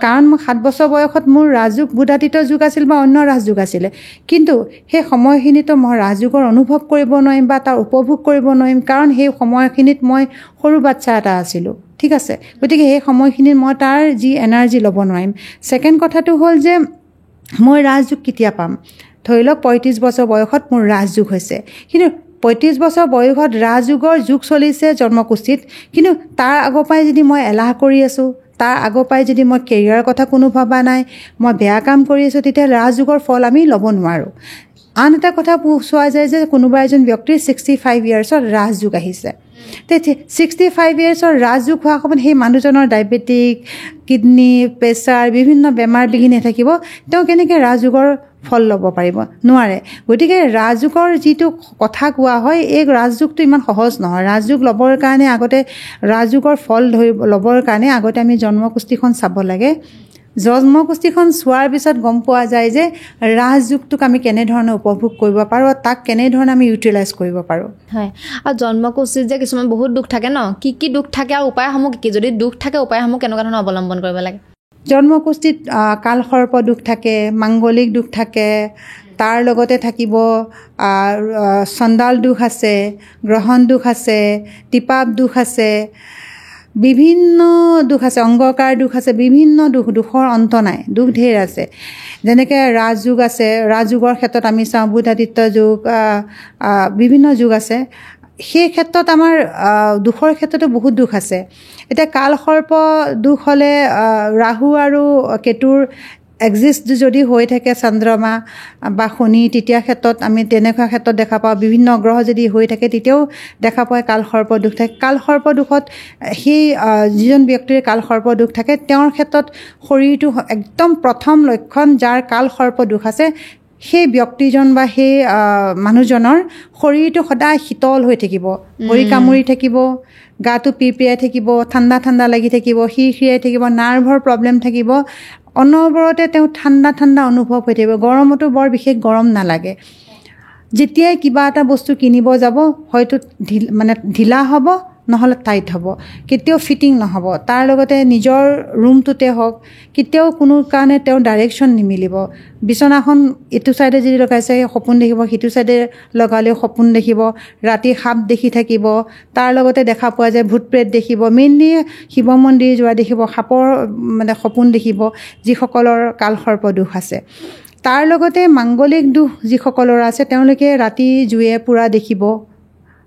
কাৰণ মই 7 বছৰ বয়সত মোৰ ৰাজযোগ বুধাতীত যুগ আছিল বা অন্য ৰাজযোগ আছিলে কিন্তু সেই সময়খিনিতো মই ৰাজযোগৰ অনুভৱ কৰিব নোৱাৰিম বা তাৰ উপভোগ কৰিব নোৱাৰিম কাৰণ সেই সময়খিনিত মই সৰু বাচ্চা এটা আছিলোঁ ঠিক আছে গতিকে সেই সময়খিনিত মই তাৰ যি এনাৰ্জি ল'ব নোৱাৰিম ছেকেণ্ড কথাটো হ'ল যে মই ৰাজযোগ কেতিয়া পাম ধৰি লওক 35 বছৰ বয়সত মোৰ ৰাজযোগ হৈছে কিন্তু 35 বছৰ বয়সত ৰাজযোগৰ যুগ চলিছে জন্মকুষ্ঠিত কিন্তু তাৰ আগৰ পৰাই যদি মই এলাহ কৰি আছোঁ তাৰ আগৰ পৰাই যদি মই কেৰিয়াৰৰ কথা কোনো ভবা নাই মই বেয়া কাম কৰি আছোঁ তেতিয়া ৰাজযোগৰ ফল আমি ল'ব নোৱাৰোঁ আন এটা কথা চোৱা যায় যে কোনোবা এজন ব্যক্তিৰ 65 ইয়াৰ্ছৰ ৰাজযোগ আহিছে তেতিয়া 65 ইয়াৰ্ছৰ ৰাজযোগ হোৱা সময়ত সেই মানুহজনৰ ডায়েবেটিক কিডনি প্ৰেছাৰ বিভিন্ন বেমাৰ বিঘিনি থাকিব তেওঁ কেনেকৈ ৰাজযোগৰ ফল ল'ব পাৰিব নোৱাৰে গতিকে ৰাজযোগৰ যিটো কথা কোৱা হয় এই ৰাজযোগটো ইমান সহজ নহয় ৰাজযোগ ল'বৰ কাৰণে আগতে ৰাজযোগৰ ফল ল'বৰ কাৰণে আগতে আমি জন্মকুষ্ঠিখন চাব লাগে জন্মকুষ্ঠিখন চোৱাৰ পিছত গম পোৱা যায় যে ৰাজযোগটোক আমি কেনেধৰণে উপভোগ কৰিব পাৰোঁ তাক কেনেধৰণে আমি ইউটিলাইজ কৰিব পাৰোঁ হয় আৰু জন্মকুষ্ঠিত যে কিছুমান বহুত দুখ থাকে ন কি দুখ থাকে আৰু উপায়সমূহ কি যদি দুখ থাকে উপায়সমূহ কেনেকুৱা ধৰণৰ অৱলম্বন কৰিব লাগে জন্মকুষ্ঠিত কালসৰ্প দুখ থাকে মাংগলিক দুখ থাকে তাৰ লগতে থাকিব চণ্ডাল দুখ আছে গ্ৰহণ দুখ আছে টিপাপ দুখ আছে বিভিন্ন দুখ আছে অংগকাৰ দুখ আছে বিভিন্ন দুখৰ অন্ত নাই দুখ ঢেৰ আছে যেনেকৈ ৰাজযোগ আছে ৰাজযোগৰ ক্ষেত্ৰত আমি চাওঁ বুধাদিত্য যুগ বিভিন্ন যুগ আছে সেই ক্ষেত্ৰত আমাৰ দুখৰ ক্ষেত্ৰতো বহুত দুখ আছে এতিয়া কালসৰ্প দুখ হ'লে ৰাহু আৰু কেতুৰ এক্সিষ্ট যদি হৈ থাকে চন্দ্ৰমা বা শনি তেতিয়া ক্ষেত্ৰত আমি তেনেকুৱা ক্ষেত্ৰত দেখা পাওঁ বিভিন্ন গ্ৰহ যদি হৈ থাকে তেতিয়াও দেখা পায় কালসৰ্প দুখ থাকে কালসৰ্প দুখত সেই যিজন ব্যক্তিৰ কালসৰ্প দুখ থাকে তেওঁৰ ক্ষেত্ৰত শৰীৰটো একদম প্ৰথম লক্ষণ যাৰ কালসৰ্প দুখ আছে সেই ব্যক্তিজন বা সেই মানুহজনৰ শৰীৰটো সদায় শীতল হৈ থাকিব ভৰি কামুৰি থাকিব গাটো পিৰপিৰাই থাকিব ঠাণ্ডা ঠাণ্ডা লাগি থাকিব সিৰসিৰাই থাকিব নাৰ্ভৰ প্ৰব্লেম থাকিব অনবৰতে তেওঁ ঠাণ্ডা ঠাণ্ডা অনুভৱ হৈ থাকিব গৰমতো বৰ বিশেষ গৰম নালাগে যেতিয়াই কিবা এটা বস্তু কিনিব যাব হয়তো ঢিলা হ'ব নহ'লে টাইট হ'ব কেতিয়াও ফিটিং নহ'ব তাৰ লগতে নিজৰ ৰুমটোতে হওক কেতিয়াও কোনো কাৰণে তেওঁ ডাইৰেকশ্যন নিমিলিব বিচনাখন এইটো চাইডে যদি লগাইছে সপোন দেখিব সিটো চাইডে লগালেও সপোন দেখিব ৰাতি সাপ দেখি থাকিব তাৰ লগতে দেখা পোৱা যায় ভূত প্ৰেত দেখিব মেইনলি শিৱ মন্দিৰ যোৱা দেখিব সাপৰ সপোন দেখিব যিসকলৰ কালসৰ্প দুখ আছে তাৰ লগতে মাংগলিক দুখ যিসকলৰ আছে তেওঁলোকে ৰাতি জুয়ে পুৰা দেখিব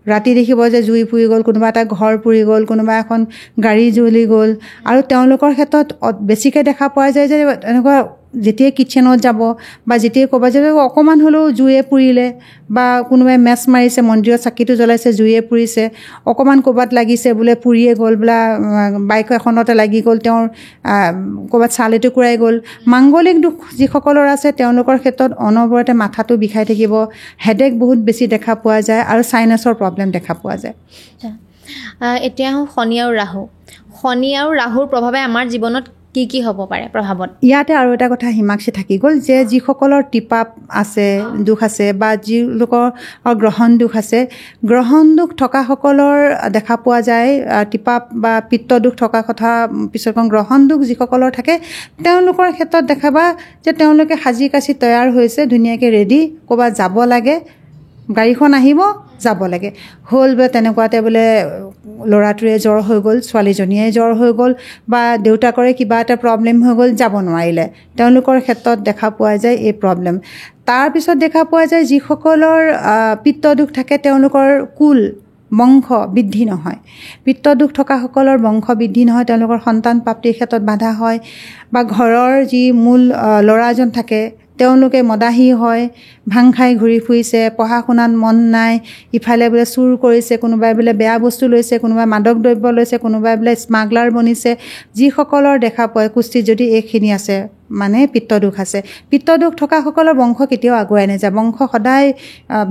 ৰাতি দেখিব যে জুই পুৰি গ'ল কোনোবা এটা ঘৰ পুৰি গ'ল কোনোবা এখন গাড়ী জ্বলি গ'ল আৰু তেওঁলোকৰ ক্ষেত্ৰত বেছিকৈ দেখা পোৱা যায় যে এনেকুৱা যেতিয়াই কিটচেনত যাব বা যেতিয়াই ক'ৰবাত যাব অকণমান হ'লেও জুয়ে পুৰিলে বা কোনোবাই মেচ মাৰিছে মন্দিৰত চাকিটো জ্বলাইছে জুয়ে পুৰিছে অকণমান ক'ৰবাত লাগিছে বোলে পুৰিয়ে গ'ল বোলে বাইক এখনতে লাগি গ'ল তেওঁৰ ক'ৰবাত ছাল এটুকুৰাই গ'ল মাংগলিক দুখ যিসকলৰ আছে তেওঁলোকৰ ক্ষেত্ৰত অনবৰতে মাথাটো বিষাই থাকিব হেডেক বহুত বেছি দেখা পোৱা যায় আৰু চাইনাছৰ প্ৰব্লেম দেখা পোৱা যায় এতিয়া শনি আৰু ৰাহুৰ প্ৰভাৱে আমাৰ জীৱনত কি হ'ব পাৰে প্ৰভাৱত ইয়াতে আৰু এটা কথা হিমাক্ষী থাকি গ'ল যে যিসকলৰ টিপাপ আছে দুখ আছে বা যিলোকৰ গ্ৰহণ দুখ আছে গ্ৰহণ দুখ থকাসকলৰ দেখা পোৱা যায় টিপাপ বা পিত্ত দুখ থকা কথা পিছত গ্ৰহণ দুখ যিসকলৰ থাকে তেওঁলোকৰ ক্ষেত্ৰত দেখাবা যে তেওঁলোকে সাজি কাচি তৈয়াৰ হৈছে ধুনীয়াকৈ ৰেডি ক'ৰবাত যাব লাগে গাড়ীখন আহিব যাব লাগে হ'ল বোলে তেনেকুৱাতে বোলে ল'ৰাটোৰে জ্বৰ হৈ গ'ল ছোৱালীজনীয়ে জ্বৰ হৈ গ'ল বা দেউতাকৰে কিবা এটা প্ৰব্লেম হৈ গ'ল যাব নোৱাৰিলে তেওঁলোকৰ ক্ষেত্ৰত দেখা পোৱা যায় এই প্ৰব্লেম তাৰপিছত দেখা পোৱা যায় যিসকলৰ পিত্ত দুখ থাকে তেওঁলোকৰ কুল বংশ বৃদ্ধি নহয় পিত্ত দুখ থকাসকলৰ বংশ বৃদ্ধি নহয় তেওঁলোকৰ সন্তান প্ৰাপ্তিৰ ক্ষেত্ৰত বাধা হয় বা ঘৰৰ যি মূল ল'ৰাজন থাকে তেওঁলোকে মদাহী হয়, ভাং খাই ঘূৰি ফুৰিছে, পঢ়া শুনাত মন নাই, ইফালে বোলে চুৰ কৰিছে, কোনোবাই বোলে বেয়া বস্তু লৈছে, কোনোবাই মাদক দ্ৰব্য লৈছে, কোনোবাই বোলে স্মাগলাৰ বনিছে। যিসকলৰ দেখা পোৱা কুষ্ঠিত যদি এইখিনি আছে মানে পিত্তদোষ আছে। পিত্তদোষ থকাসকলৰ বংশ কেতিয়াও আগুৱাই নাযায়, বংশ সদায়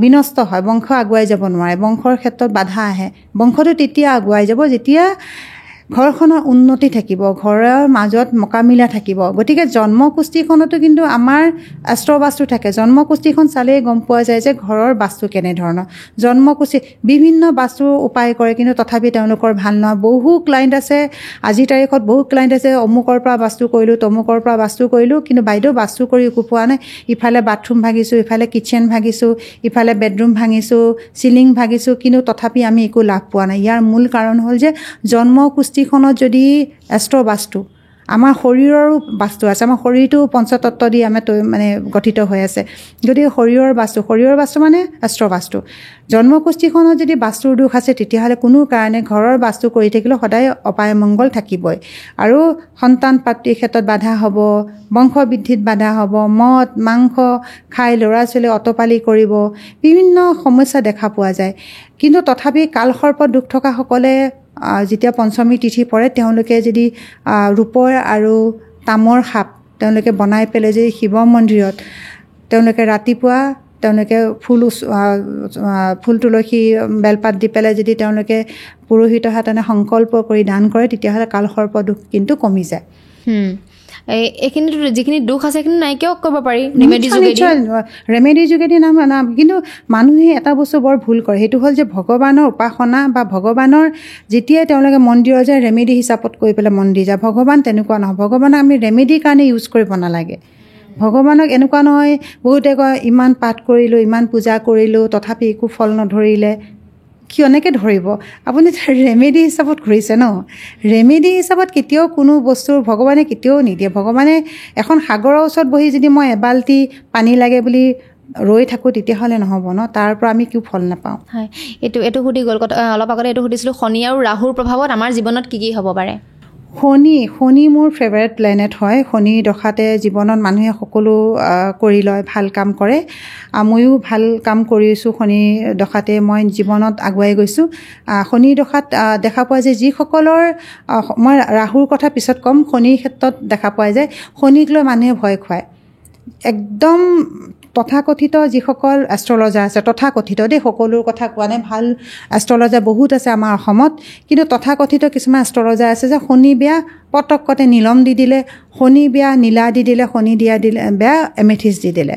বিনষ্ট হয়, বংশ আগুৱাই যাব নোৱাৰে, বংশৰ ক্ষেত্ৰত বাধা আহে। বংশটো তেতিয়া আগুৱাই যাব যেতিয়া ঘৰখনৰ উন্নতি থাকিব, ঘৰৰ মাজত মকামিলা থাকিব। গতিকে জন্মকুষ্ঠিখনতো কিন্তু আমাৰ এষ্ট্ৰবাস্তু থাকে। জন্মকুষ্ঠিখন চালেই গম পোৱা যায় যে ঘৰৰ বাস্তু কেনেধৰণৰ। জন্মকুষ্ঠি বিভিন্ন বাস্তুৰ উপায় কৰে, কিন্তু তথাপি তেওঁলোকৰ ভাল নহয়। বহু ক্লাইণ্ট আছে, আজিৰ তাৰিখত বহু ক্লাইণ্ট আছে, অমুকৰ পৰা বাস্তু কৰিলোঁ, তমুকৰ পৰা বাস্তু কৰিলোঁ, কিন্তু বাইদেউ বাস্তু কৰি একো পোৱা নাই। ইফালে বাথৰুম ভাগিছোঁ, ইফালে কিটচেন ভাগিছোঁ, ইফালে বেডৰুম ভাঙিছোঁ, চিলিং ভাগিছোঁ, কিন্তু তথাপি আমি একো লাভ পোৱা নাই। ইয়াৰ মূল কাৰণ হ'ল যে জন্মকুষ্ঠিখনত যদি এষ্ট্ৰবাস্তু, আমাৰ শৰীৰৰো বাস্তু আছে, আমাৰ শৰীৰটো পঞ্চতত্ত্ব দি আমাৰ মানে গঠিত হৈ আছে। গতিকে শৰীৰৰ বাস্তু মানে এষ্ট্ৰবাস্তু। জন্মকুষ্ঠিখনত যদি বাস্তুৰ দোষ আছে, তেতিয়াহ'লে কোনো কাৰণে ঘৰৰ বাস্তু কৰি থাকিলেও সদায় অপায় মংগল থাকিবই। আৰু সন্তান প্ৰাপ্তিৰ ক্ষেত্ৰত বাধা হ'ব, বংশ বৃদ্ধিত বাধা হ'ব, মদ মাংস খাই ল'ৰা ছোৱালী অতপালি কৰিব, বিভিন্ন সমস্যা দেখা পোৱা যায়। কিন্তু তথাপি কালসৰ্প দোষ থকাসকলে যেতিয়া পঞ্চমী তিথি পৰে, তেওঁলোকে যদি ৰূপৰ আৰু তামৰ সাপ তেওঁলোকে বনাই পেলাই যদি শিৱ মন্দিৰত তেওঁলোকে ৰাতিপুৱা তেওঁলোকে ফুল তুলসী বেলপাত দি পেলাই যদি তেওঁলোকে পুৰোহিত হাতেৰে সংকল্প কৰি দান কৰে, তেতিয়াহ'লে কালসৰ্প দোষ কিন্তু কমি যায়। এইখিনি যিখিনি দুখ আছে সেইখিনি নাইকিয়াও কৰিব পাৰি ৰেমেডি যোগেদি। কিন্তু মানুহে এটা বস্তু বৰ ভুল কৰে, সেইটো হ'ল যে ভগৱানৰ উপাসনা বা ভগৱানৰ যেতিয়াই তেওঁলোকে মন্দিৰৰ যায় ৰেমেডি হিচাপত কৰি পেলাই মন্দিৰ যায়। ভগৱান তেনেকুৱা নহয়, ভগৱানক আমি ৰেমেডিৰ কাৰণে ইউজ কৰিব নালাগে। ভগৱানক এনেকুৱা নহয়, বহুতে কয় ইমান পাঠ কৰিলোঁ, ইমান পূজা কৰিলোঁ, তথাপি একো ফল নধৰিলে। কিয় এনেকৈ ধৰিব? আপুনি ৰেমেডি হিচাপত ঘূৰিছে ন। ৰেমেডি হিচাপত কেতিয়াও কোনো বস্তুৰ ভগৱানে কেতিয়াও নিদিয়ে। ভগৱানে এখন সাগৰৰ ওচৰত বহি যদি মই এবাল্টি পানী লাগে বুলি ৰৈ থাকোঁ, তেতিয়াহ'লে নহ'ব ন, তাৰ পৰা আমি কিয় ফল নাপাওঁ। হয়, এইটো সুধি গ'ল কথা। অলপ আগতে এইটো সুধিছিলোঁ, শনি আৰু ৰাহুৰ প্ৰভাৱত আমাৰ জীৱনত কি হ'ব পাৰে? শনি মোৰ ফেভাৰেট প্লেনেট হয়। শনি দশাতে জীৱনত মানুহে সকলো কৰি লয়, ভাল কাম কৰে। ময়ো ভাল কাম কৰিছোঁ শনি দশাতে, মই জীৱনত আগুৱাই গৈছোঁ। শনি দশাত দেখা পোৱা যায় যিসকলৰ, মই ৰাহুৰ কথা পিছত ক'ম, শনিৰ ক্ষেত্ৰত দেখা পোৱা যায় শনিক লৈ মানুহে ভয় খুৱায়। একদম তথাকথিত যিসকল এষ্ট্ৰলজাৰ আছে, তথাকথিত দেই, সকলোৰ কথা কোৱা নাই, ভাল এষ্ট্ৰলজাৰ বহুত আছে আমাৰ অসমত, কিন্তু তথাকথিত কিছুমান এষ্ট্ৰলজাৰ আছে যে শনি বেয়া পতকতে নীলম দি দিলে, শনি বেয়া নীলা দি দিলে, শনি বেয়া এমেথিছ দি দিলে।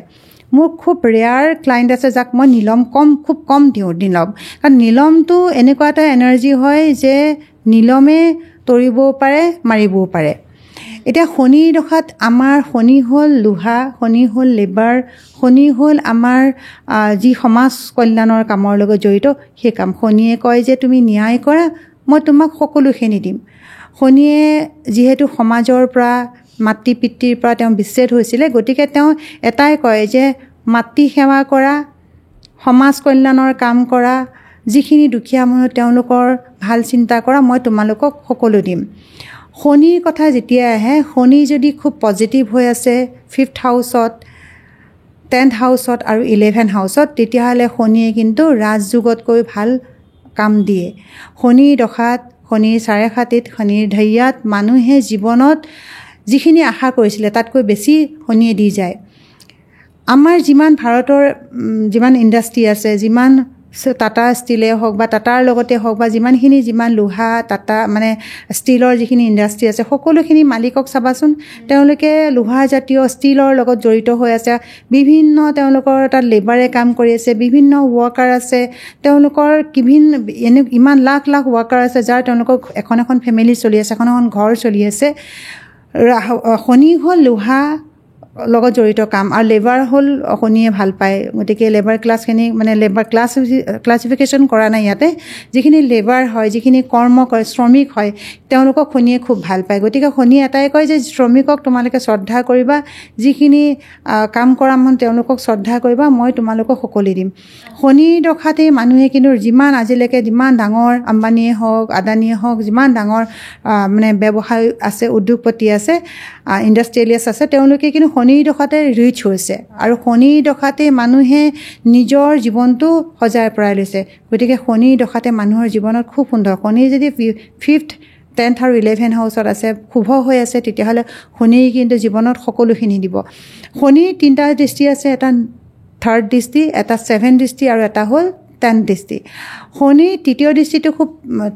মোৰ খুব ৰেয়াৰ ক্লাইণ্ট আছে যাক মই নীলম খুব কম দিওঁ নীলম, কাৰণ নীলমটো এনেকুৱা এটা এনাৰ্জি হয় যে নীলমে তৰিবও পাৰে, মাৰিবও পাৰে। এতিয়া শনি দশাত আমাৰ শনি হ'ল লোহা, শনি হ'ল লেবাৰ, শনি হ'ল আমাৰ যি সমাজ কল্যাণৰ কামৰ লগত জড়িত সেই কাম। শনিয়ে কয় যে তুমি ন্যায় কৰা, মই তোমাক সকলোখিনি দিম। শনিয়ে যিহেতু সমাজৰ পৰা, মাতৃ পিতৃৰ পৰা তেওঁ বিচ্ছেদ হৈছিলে, গতিকে তেওঁ এটাই কয় যে মাতৃ সেৱা কৰা, সমাজ কল্যাণৰ কাম কৰা, যিখিনি দুখীয়া মানুহ তেওঁলোকৰ ভাল চিন্তা কৰা, মই তোমালোকক সকলো দিম। শনিৰ কথা যেতিয়া আহে, শনি যদি খুব পজিটিভ হৈ আছে 5th হাউচত, 10th হাউচত আৰু 11th হাউচত, তেতিয়াহ'লে শনিয়ে কিন্তু ৰাজযোগতকৈ ভাল কাম দিয়ে। শনিৰ দশাত, শনিৰ 7.5, শনিৰ ঢৈয়াত মানুহে জীৱনত যিখিনি আশা কৰিছিলে তাতকৈ বেছি শনিয়ে দি যায়। আমাৰ যিমান ভাৰতৰ যিমান ইণ্ডাষ্ট্ৰি আছে, যিমান টাটা ষ্টীলে হওক বা টাটাৰ লগতে হওক বা যিমান লোহা টাটা মানে ষ্টীলৰ যিখিনি ইণ্ডাষ্ট্ৰি আছে, সকলোখিনি মালিকক চাবাচোন, তেওঁলোকে লোহা জাতীয় ষ্টীলৰ লগত জড়িত হৈ আছে। বিভিন্ন তেওঁলোকৰ তাত লেবাৰে কাম কৰি আছে, বিভিন্ন ৱৰ্কাৰ আছে, তেওঁলোকৰ ইমান লাখ লাখ ৱৰ্কাৰ আছে, যাৰ তেওঁলোকৰ এখন ফেমিলি চলি আছে, এখন ঘৰ চলি আছে। শনি হ'ল লোহা লগত জড়িত কাম, আৰু লেবাৰ হ'ল শনিয়ে ভাল পায়। গতিকে লেবাৰ ক্লাছখিনি মানে লেবাৰ ক্লাছিফিকেশ্যন কৰা নাই ইয়াতে, যিখিনি লেবাৰ হয়, যিখিনি কৰ্ম কৰে, শ্ৰমিক হয়, তেওঁলোকক শনিয়ে খুব ভাল পায়। গতিকে শনিয়ে এটাই কয় যে শ্ৰমিকক তোমালোকে শ্ৰদ্ধা কৰিবা, যিখিনি কাম কৰা মানুহ তেওঁলোকক শ্ৰদ্ধা কৰিবা, মই তোমালোকক সকলো দিম। শনিৰ দশাতেই মানুহে কিন্তু আজিলৈকে যিমান ডাঙৰ আম্বানীয়ে হওক, আদানীয়ে হওক, যিমান ডাঙৰ মানে ব্যৱসায় আছে, উদ্যোগপতি আছে, ইণ্ডাষ্ট্ৰিয়েলিষ্ট আছে, তেওঁলোকে কিন্তু শনিৰ দশাতে ৰিচ হৈছে আৰু শনিৰ দশাতে মানুহে নিজৰ জীৱনটো সজাই পৰাই লৈছে গতিকে শনিৰ দশাতে মানুহৰ জীৱনত খুব সুন্দৰ শনি যদি 5th 10th আৰু 11th হাউচত আছে শুভ হৈ আছে তেতিয়াহ'লে শনি কিন্তু জীৱনত সকলোখিনি দিব শনি তিনিটা দৃষ্টি আছে এটা 3rd দৃষ্টি এটা 7th দৃষ্টি আৰু এটা হ'ল 10th দৃষ্টি শনি তৃতীয় দৃষ্টিটো খুব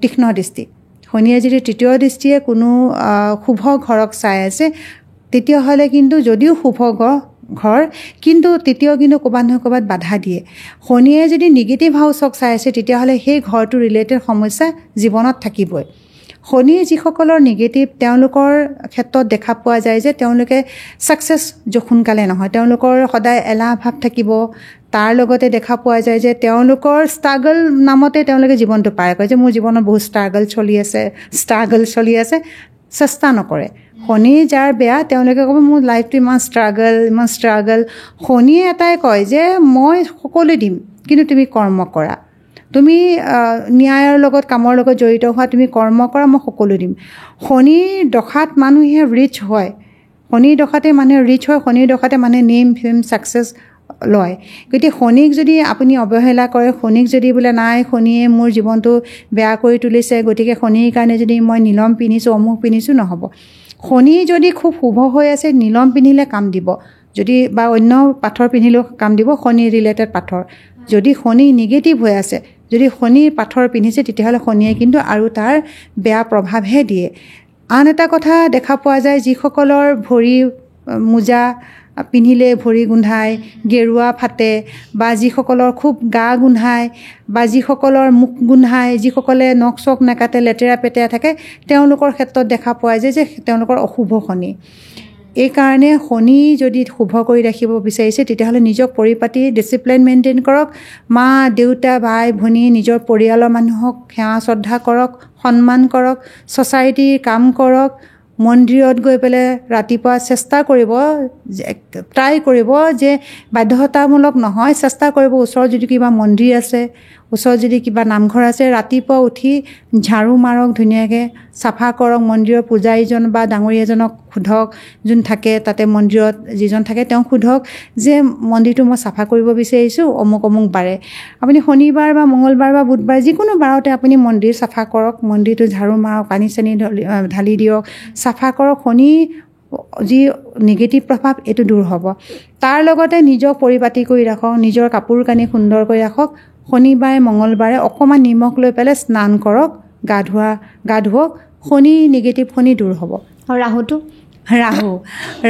তীক্ষ্ণ দৃষ্টি শনিয়ে যদি তৃতীয় দৃষ্টিয়ে কোনো শুভ ঘৰক চাই আছে তেতিয়াহ'লে কিন্তু যদিও শুভ ঘৰ কিন্তু তৃতীয় কিন্তু ক'ৰবাত নহয় ক'ৰবাত বাধা দিয়ে শনিয়ে যদি নিগেটিভ হাউচক চাই আছে তেতিয়াহ'লে সেই ঘৰটো ৰিলেটেড সমস্যা জীৱনত থাকিবই শনি যিসকলৰ নিগেটিভ তেওঁলোকৰ ক্ষেত্ৰত দেখা পোৱা যায় যে তেওঁলোকে ছাকচেছ সোনকালে নহয় তেওঁলোকৰ সদায় এলাহ ভাৱ থাকিব তাৰ লগতে দেখা পোৱা যায় যে তেওঁলোকৰ ষ্ট্ৰাগল নামতে তেওঁলোকে জীৱনটো পাৰ কৰে যে মোৰ জীৱনত বহুত ষ্ট্ৰাগল চলি আছে চেষ্টা নকৰে শনি যাৰ বেয়া তেওঁলোকে ক'ব মোৰ লাইফটো ইমান ষ্ট্ৰাগল শনিয়ে এটাই কয় যে মই সকলো দিম কিন্তু তুমি কৰ্ম কৰা তুমি ন্যায়ৰ লগত কামৰ লগত জড়িত হোৱা তুমি কৰ্ম কৰা মই সকলো দিম শনিৰ দশাত মানুহে ৰিচ হয় শনিৰ দশাতে মানুহে ৰিচ হয় শনিৰ দশাতে মানুহে নেম ফেম ছাকচেছ লয় গতিকে শনিক যদি আপুনি অৱহেলা কৰে শনিক যদি বোলে নাই শনিয়ে মোৰ জীৱনটো বেয়া কৰি তুলিছে গতিকে শনিৰ কাৰণে যদি মই নীলম পিন্ধিছোঁ অমুক পিন্ধিছোঁ নহ'ব শনি যদি খুব শুভ হৈ আছে নীলম পিন্ধিলে কাম দিব যদি বা অন্য পাথৰ পিন্ধিলেও কাম দিব শনি ৰিলেটেড পাথৰ যদি শনি নিগেটিভ হৈ আছে যদি শনিৰ পাথৰ পিন্ধিছে তেতিয়াহ'লে শনিয়ে কিন্তু আৰু তাৰ বেয়া প্ৰভাৱহে দিয়ে আন এটা কথা দেখা পোৱা যায় যিসকলৰ ভৰি মোজা পিন্ধিলে ভৰি গোন্ধায় গেৰুৱা ফাটে বা যিসকলৰ খুব গা গোন্ধায় বা যিসকলৰ মুখ গোন্ধায় যিসকলে নখ চখ নাকাটে লেতেৰা পেতেৰা থাকে তেওঁলোকৰ ক্ষেত্ৰত দেখা পোৱা যায় যে তেওঁলোকৰ অশুভ শনি এইকাৰণে শনি যদি শুভ কৰি ৰাখিব বিচাৰিছে তেতিয়াহ'লে নিজক পৰিপাটি ডিচিপ্লিন মেইনটেইন কৰক মা দেউতা ভাই ভনী নিজৰ পৰিয়ালৰ মানুহক সেৱা শ্ৰদ্ধা কৰক সন্মান কৰক ছ'চাইটিৰ কাম কৰক মন্দিৰত গৈ পেলাই ৰাতিপুৱা চেষ্টা কৰিব ট্ৰাই কৰিব যে বাধ্যতামূলক নহয় চেষ্টা কৰিব ওচৰত যদি কিবা মন্দিৰ আছে ওচৰত যদি কিবা নামঘৰ আছে ৰাতিপুৱা উঠি ঝাৰু মাৰক ধুনীয়াকৈ চাফা কৰক মন্দিৰৰ পূজাৰীজন বা ডাঙৰী এজনক সোধক যোন থাকে তাতে মন্দিৰত যিজন থাকে তেওঁক সোধক যে মন্দিৰটো মই চাফা কৰিব বিচাৰিছোঁ অমুক বাৰে আপুনি শনিবাৰ বা মঙলবাৰ বা বুধবাৰ যিকোনো বাৰতে আপুনি মন্দিৰ চাফা কৰক মন্দিৰটো ঝাৰু মাৰক পানী চানী ঢালি দিয়ক চাফা কৰক শনি যি নিগেটিভ প্ৰভাৱ এইটো দূৰ হ'ব তাৰ লগতে নিজক পৰিপাটি কৰি ৰাখক নিজৰ কাপোৰ কানি সুন্দৰ কৰি ৰাখক শনিবাৰে মঙলবাৰে অকণমান নিমখ লৈ পেলাই স্নান কৰক গা ধুৱক শনি নিগেটিভ শনি দূৰ হ'ব আৰু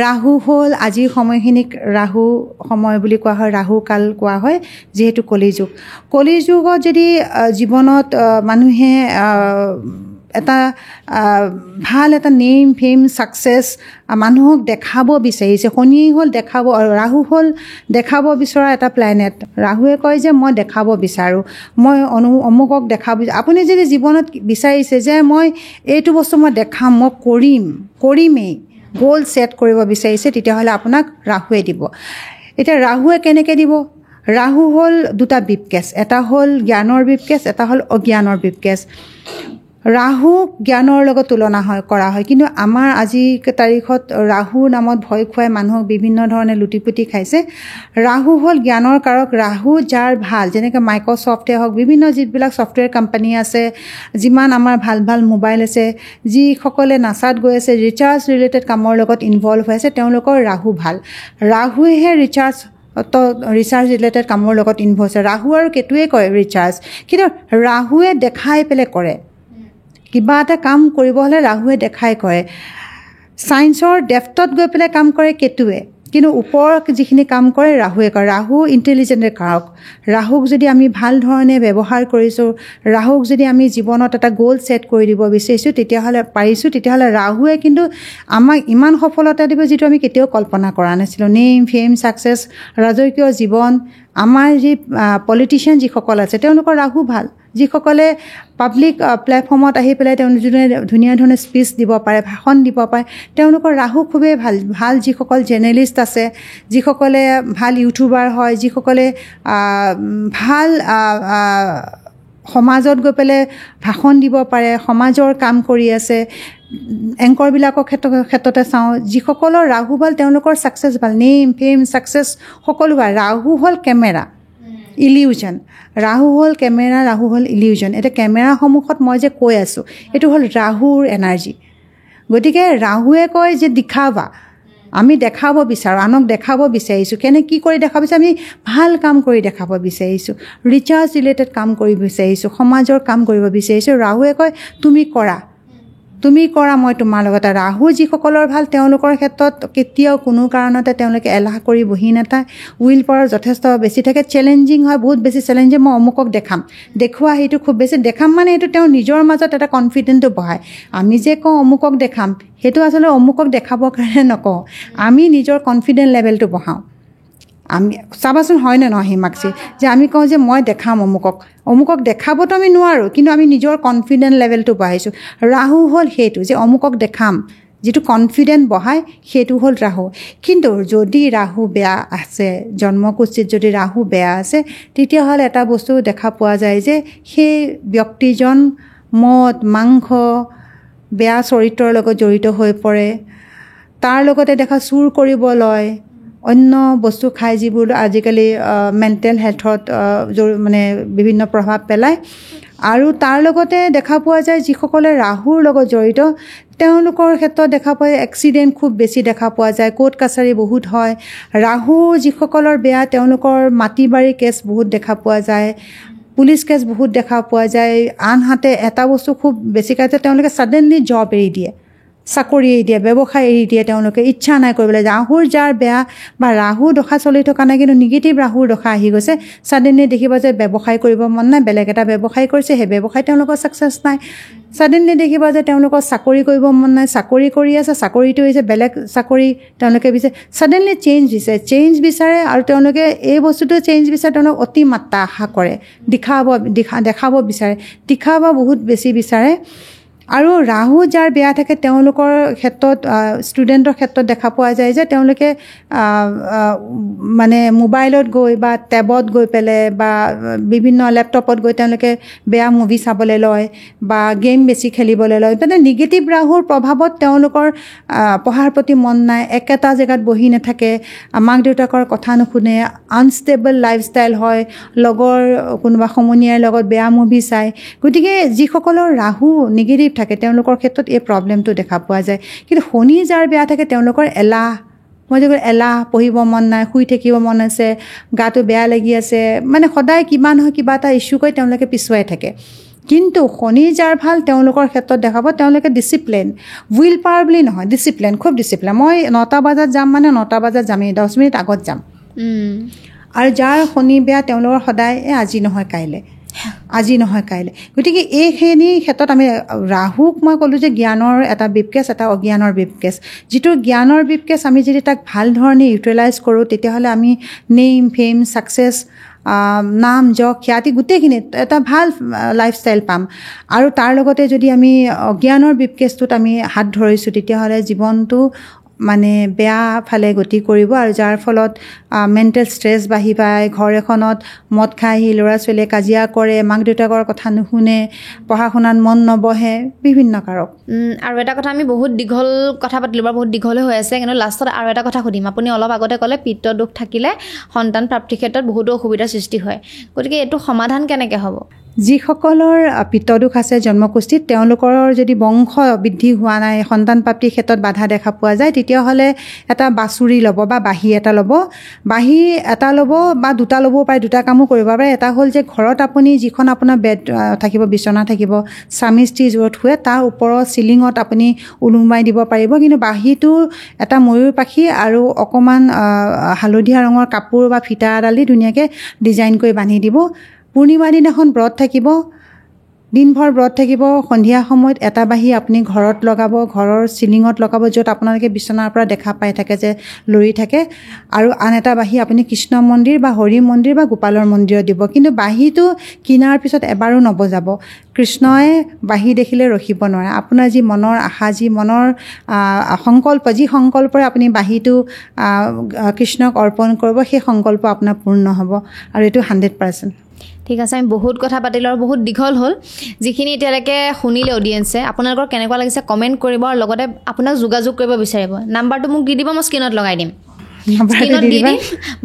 ৰাহু হ'ল আজিৰ সময়খিনিক ৰাহু সময় বুলি কোৱা হয় ৰাহু কাল কোৱা হয় যিহেতু কলিযুগত যদি জীৱনত মানুহে এটা ভাল এটা নেম ফেম ছাকচেছ মানুহক দেখাব বিচাৰিছে শনি হ'ল দেখাব আৰু ৰাহু হ'ল দেখাব বিচৰা এটা প্লেনেট ৰাহুৱে কয় যে মই দেখাব বিচাৰোঁ মই অমুকক দেখাব আপুনি যদি জীৱনত বিচাৰিছে যে মই এইটো বস্তু মই দেখাম মই কৰিমেই গ'ল ছেট কৰিব বিচাৰিছে তেতিয়াহ'লে আপোনাক ৰাহুৱে দিব এতিয়া ৰাহুৱে কেনেকৈ দিব ৰাহু হ'ল দুটা বিপকেছ এটা হ'ল জ্ঞানৰ বিপকেছ এটা হ'ল অজ্ঞানৰ বিপকেছ ৰাহু জ্ঞানৰ লগত তুলনা কৰা হয় কিন্তু আমাৰ আজি তাৰিখত ৰাহু নামত ভয় খুৱাই মানুহক বিভিন্ন ধৰণে লুটিপুটি খাইছে ৰাহু হ'ল জ্ঞানৰ কাৰক ৰাহু যাৰ ভাল যেনেকৈ মাইক্ৰ'ছফ্টে হওক বিভিন্ন যিবিলাক ছফ্টৱেৰ কোম্পানী আছে যিমান আমাৰ ভাল মোবাইল আছে যিসকলে নাচাত গৈ আছে ৰিচাৰ্জ ৰিলেটেড কামৰ লগত ইনভলভ হৈ আছে তেওঁলোকৰ ৰাহু ভাল ৰাহুৱেহে ৰিচাৰ্জ ৰিলেটেড কামৰ লগত ইনভলভ হৈছে ৰাহু আৰু কেতুৱে কৰে ৰিচাৰ্জ কিন্তু ৰাহুৱে দেখাই পেলাই কৰে কিবা এটা কাম কৰিব হ'লে ৰাহুৱে দেখাই কৰে ছায়েন্সৰ ডেফ্টত গৈ পেলাই কাম কৰে কেতুৱে কিন্তু ওপৰত যিখিনি কাম কৰে ৰাহুৱে কৰে ৰাহু ইণ্টেলিজেণ্টে কাৰক ৰাহুক যদি আমি ভাল ধৰণে ব্যৱহাৰ কৰিছোঁ ৰাহুক যদি আমি জীৱনত এটা গ'ল ছেট কৰি দিব বিচাৰিছোঁ তেতিয়াহ'লে ৰাহুৱে কিন্তু আমাক ইমান সফলতা দিব যিটো আমি কেতিয়াও কল্পনা কৰা নাছিলোঁ নেম ফেম ছাকচেছ ৰাজকীয় জীৱন আমাৰ যি পলিটিচিয়ান যিসকল আছে তেওঁলোকৰ ৰাহু ভাল যিসকলে পাব্লিক প্লেটফৰ্মত আহি পেলাই তেওঁলোকে ধুনীয়া ধৰণে স্পীচ দিব পাৰে ভাষণ দিব পাৰে তেওঁলোকৰ ৰাহু খুবেই ভাল যিসকল জাৰ্নেলিষ্ট আছে যিসকলে ভাল ইউটিউবাৰ হয় যিসকলে ভাল সমাজত গৈ পেলাই ভাষণ দিব পাৰে, সমাজৰ কাম কৰি আছে। এংকৰবিলাকৰ ক্ষেত্ৰতে চাওঁ, যিসকলৰ ৰাহু ভাল তেওঁলোকৰ ছাকচেছ ভাল, নেম ফেম ছাকচেছ সকলো ভাল। ৰাহু হ'ল কেমেৰা, ইলিউজন। ৰাহু হ'ল কেমেৰা, ৰাহু হ'ল ইলিউজন। এতিয়া কেমেৰাৰ সন্মুখত মই যে কৈ আছোঁ এইটো হ'ল ৰাহুৰ এনাৰ্জি। গতিকে ৰাহুৱে কয় যে দেখাবা, আমি দেখাব বিচাৰোঁ, আনক দেখাব বিচাৰিছোঁ। কি কৰি দেখাব বিচাৰোঁ? আমি ভাল কাম কৰি দেখাব বিচাৰিছোঁ, ৰিচাৰ্জ ৰিলেটেড কাম কৰিব বিচাৰিছোঁ, সমাজৰ কাম কৰিব বিচাৰিছোঁ। ৰাহুৱে কয় তুমি কৰা, মই তোমাৰ লগতে। ৰাহু যিসকলৰ ভাল তেওঁলোকৰ ক্ষেত্ৰত কেতিয়াও কোনো কাৰণতে তেওঁলোকে এলাহ কৰি বহি নাথাকে, উইল পাৱাৰ যথেষ্ট বেছি থাকে, চেলেঞ্জিং হয়, বহুত বেছি চেলেঞ্জিং। মই অমুকক দেখাম, দেখুওৱা সেইটো খুব বেছি দেখাম মানে এইটো তেওঁৰ নিজৰ মাজত এটা কনফিডেন্টটো বঢ়ায়। আমি যে কওঁ অমুকক দেখাম, সেইটো আচলতে অমুকক দেখাবৰ কাৰণে নকওঁ, আমি নিজৰ কনফিডেন্ট লেভেলটো বঢ়াওঁ। আমি চাবাচোন হয় নে নহয় হিমাক্ষী, যে আমি কওঁ যে মই দেখাম অমুকক দেখাবতো আমি নোৱাৰোঁ, কিন্তু আমি নিজৰ কনফিডেন্ট লেভেলটো বঢ়াইছোঁ। ৰাহু হ'ল সেইটো যে অমুকক দেখাম, যিটো কনফিডেন্ট বঢ়ায় সেইটো হ'ল ৰাহু। কিন্তু যদি ৰাহু বেয়া আছে, জন্মকুষ্ঠিত যদি ৰাহু বেয়া আছে, তেতিয়াহ'লে এটা বস্তু দেখা পোৱা যায় যে সেই ব্যক্তিজন মদ মাংস বেয়া চৰিত্ৰৰ লগত জড়িত হৈ পৰে। তাৰ লগতে দেখা চুৰ কৰিব লয়, অন্য বস্তু খাই, যিবোৰ আজিকালি মেণ্টেল হেল্থত মানে বিভিন্ন প্ৰভাৱ পেলায়। আৰু তাৰ লগতে দেখা পোৱা যায় যিসকলে ৰাহুৰ লগত জড়িত তেওঁলোকৰ ক্ষেত্ৰত দেখা পোৱা যায় এক্সিডেণ্ট খুব বেছি দেখা পোৱা যায়, কোৰ্ট কাছাৰী বহুত হয়। ৰাহু যিসকলৰ বেয়া তেওঁলোকৰ মাটি বাৰী কেছ বহুত দেখা পোৱা যায়, পুলিচ কেছ বহুত দেখা পোৱা যায়। আনহাতে এটা বস্তু খুব বেছিকৈ তেওঁলোকে ছাডেনলি জব এৰি দিয়ে, চাকৰি এৰি দিয়ে, ব্যৱসায় এৰি দিয়ে, তেওঁলোকে ইচ্ছা নাই কৰিবলৈ। ৰাহুৰ যাৰ বেয়া বা ৰাহু দশা চলি থকা নাই কিন্তু নিগেটিভ ৰাহুৰ দশা আহি গৈছে, ছাডেনলি দেখিব যে ব্যৱসায় কৰিব মন নাই, বেলেগ এটা ব্যৱসায় কৰিছে, সেই ব্যৱসায় তেওঁলোকৰ ছাকচেছ নাই। ছাডেনলি দেখিব যে তেওঁলোকৰ চাকৰি কৰিব মন নাই, চাকৰি কৰি আছে, চাকৰিটো হৈছে বেলেগ চাকৰি তেওঁলোকে বিচাৰে, ছাডেনলি চেঞ্জ বিচাৰে। আৰু তেওঁলোকে এই বস্তুটো চেঞ্জ বিচাৰে, তেওঁলোক অতিমাত্ৰা আশা কৰে, দেখাব বিচাৰে, দেখাব বহুত বেছি বিচাৰে। আৰু ৰাহু যাৰ বেয়া থাকে তেওঁলোকৰ ক্ষেত্ৰত ষ্টুডেণ্টৰ ক্ষেত্ৰত দেখা পোৱা যায় যে তেওঁলোকে মানে মোবাইলত গৈ বা টেবত গৈ পেলাই বা বিভিন্ন লেপটপত গৈ তেওঁলোকে বেয়া মুভি চাবলৈ লয় বা গেম বেছি খেলিবলৈ লয়। মানে নিগেটিভ ৰাহুৰ প্ৰভাৱত তেওঁলোকৰ পঢ়াৰ প্ৰতি মন নাই, একেটা জেগাত বহি নাথাকে, মাক দেউতাকৰ কথা নুশুনে, আনষ্টেবল লাইফষ্টাইল হয়, লগৰ কোনোবা সমনীয়াৰ লগত বেয়া মুভি চায়। গতিকে যিসকলৰ ৰাহু নিগেটিভ থাকে তেওঁলোকৰ ক্ষেত্ৰত এই প্ৰব্লেমটো দেখা পোৱা যায়। কিন্তু শনি যাৰ বেয়া থাকে তেওঁলোকৰ এলাহ, মই যে এলাহ, পঢ়িব মন নাই, শুই থাকিব মন আছে, গাটো বেয়া লাগি আছে, মানে সদায় কিবা নহয় কিবা এটা ইছ্যু কৰি তেওঁলোকে পিছুৱাই থাকে। কিন্তু শনি যাৰ ভাল তেওঁলোকৰ ক্ষেত্ৰত দেখাব তেওঁলোকে ডিচিপ্লিন, উইল পাৱাৰ বুলি নহয়, ডিচিপ্লিন, খুব ডিচিপ্লিন। মই 9টা বজাত যাম মানে 9টা বজাত যামেই, 10 মিনিট আগত যাম। আৰু যাৰ শনি বেয়া তেওঁলোকৰ সদায় আজি নহয় কাইলৈ, আজি নহয় কাইলৈ। গতিকে এইখিনি ক্ষেত্ৰত আমি ৰাহুক মই ক'লোঁ যে জ্ঞানৰ এটা ব্ৰিফকেছ, এটা অজ্ঞানৰ ব্ৰিফকেছ। যিটো জ্ঞানৰ ব্ৰিফকেছ আমি যদি তাক ভাল ধৰণে ইউটিলাইজ কৰোঁ তেতিয়াহ'লে আমি নেম ফেম ছাকচেছ, নাম যশ খ্যাতি গোটেইখিনিত এটা ভাল লাইফষ্টাইল পাম। আৰু তাৰ লগতে যদি আমি অজ্ঞানৰ ব্ৰিফকেছটোত আমি হাত ধৰিছোঁ তেতিয়াহ'লে জীৱনটো মানে বেয়া ফালে গতি কৰিব। আৰু যাৰ ফলত মেণ্টেল ষ্ট্ৰেছ বাঢ়ি পায়, ঘৰ এখনত মদ খাই আহি ল'ৰা ছোৱালীয়ে কাজিয়া কৰে, মাক দেউতাকৰ কথা নুশুনে, পঢ়া শুনাত মন নবহে, বিভিন্ন কাৰক। আৰু এটা কথা, আমি বহুত দীঘল কথা পাতিলোঁ বা বহুত দীঘলে হৈ আছে, কিন্তু লাষ্টত আৰু এটা কথা সুধিম। আপুনি অলপ আগতে ক'লে পিত্ত দোষ থাকিলে সন্তান প্ৰাপ্তিৰ ক্ষেত্ৰত বহুতো অসুবিধাৰ সৃষ্টি হয়, গতিকে এইটো সমাধান কেনেকৈ হ'ব? যিসকলৰ পিত্তদোষ আছে জন্মকুষ্ঠিত তেওঁলোকৰ যদি বংশ বৃদ্ধি হোৱা নাই, সন্তান প্ৰাপ্তিৰ ক্ষেত্ৰত বাধা দেখা পোৱা যায়, তেতিয়াহ'লে এটা বাছুৰি ল'ব বা বাঁহী এটা ল'ব বা দুটা ল'ব পাৰে, দুটা কামো কৰিব পাৰে। এটা হ'ল যে ঘৰত আপুনি যিখন আপোনাৰ বেড থাকিব, বিচনা থাকিব, স্বামী স্ত্ৰী য'ত শুৱে তাৰ ওপৰৰ চিলিঙত আপুনি ওলোমাই দিব পাৰিব। কিন্তু বাঁহীটো এটা ময়ূৰ পাখি আৰু অকণমান হালধীয়া ৰঙৰ কাপোৰ বা ফিটা এডাল দি ধুনীয়াকৈ ডিজাইন কৰি বান্ধি দিব। পূৰ্ণিমা দিনাখন ব্ৰত থাকিব, দিনভৰ ব্ৰত থাকিব, সন্ধিয়া সময়ত এটা বাঁহী আপুনি ঘৰত লগাব, ঘৰৰ চিলিঙত লগাব, য'ত আপোনালোকে বিচনাৰ পৰা দেখা পাই থাকে যে লৰি থাকে। আৰু আন এটা বাঁহী আপুনি কৃষ্ণ মন্দিৰ বা হৰি মন্দিৰ বা গোপালৰ মন্দিৰত দিব। কিন্তু বাঁহীটো কিনাৰ পিছত এবাৰো নবজাব। কৃষ্ণই বাঁহী দেখিলে ৰখিব নোৱাৰে। আপোনাৰ যি মনৰ আশা, যি মনৰ সংকল্প, যি সংকল্পৰে আপুনি বাঁহীটো কৃষ্ণক অৰ্পণ কৰিব, সেই সংকল্প আপোনাৰ পূৰ্ণ হ'ব। আৰু এইটো 100%। ঠিক আছে আমি বহুত কথা পাতিলোঁ আৰু বহুত দীঘল হ'ল যিখিনি এতিয়ালৈকে শুনিলে অডিয়েঞ্চে আপোনালোকৰ কেনেকুৱা লাগিছে কমেণ্ট কৰিব আৰু লগতে আপোনাক যোগাযোগ কৰিব বিচাৰিব নাম্বাৰটো মোক দি দিব মই স্ক্ৰীণত লগাই দিম স্ক্ৰীণত দি দিম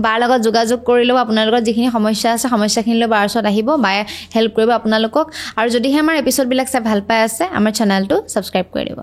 বাৰ লগত যোগাযোগ কৰি ল'ব আপোনালোকৰ যিখিনি সমস্যা আছে সমস্যাখিনিলৈ বাৰ ওচৰত আহিব বায়ে হেল্প কৰিব আপোনালোকক আৰু যদিহে আমাৰ এপিছ'ডবিলাক চাই ভাল পাই আছে আমাৰ চেনেলটো ছাবস্ক্ৰাইব কৰি দিব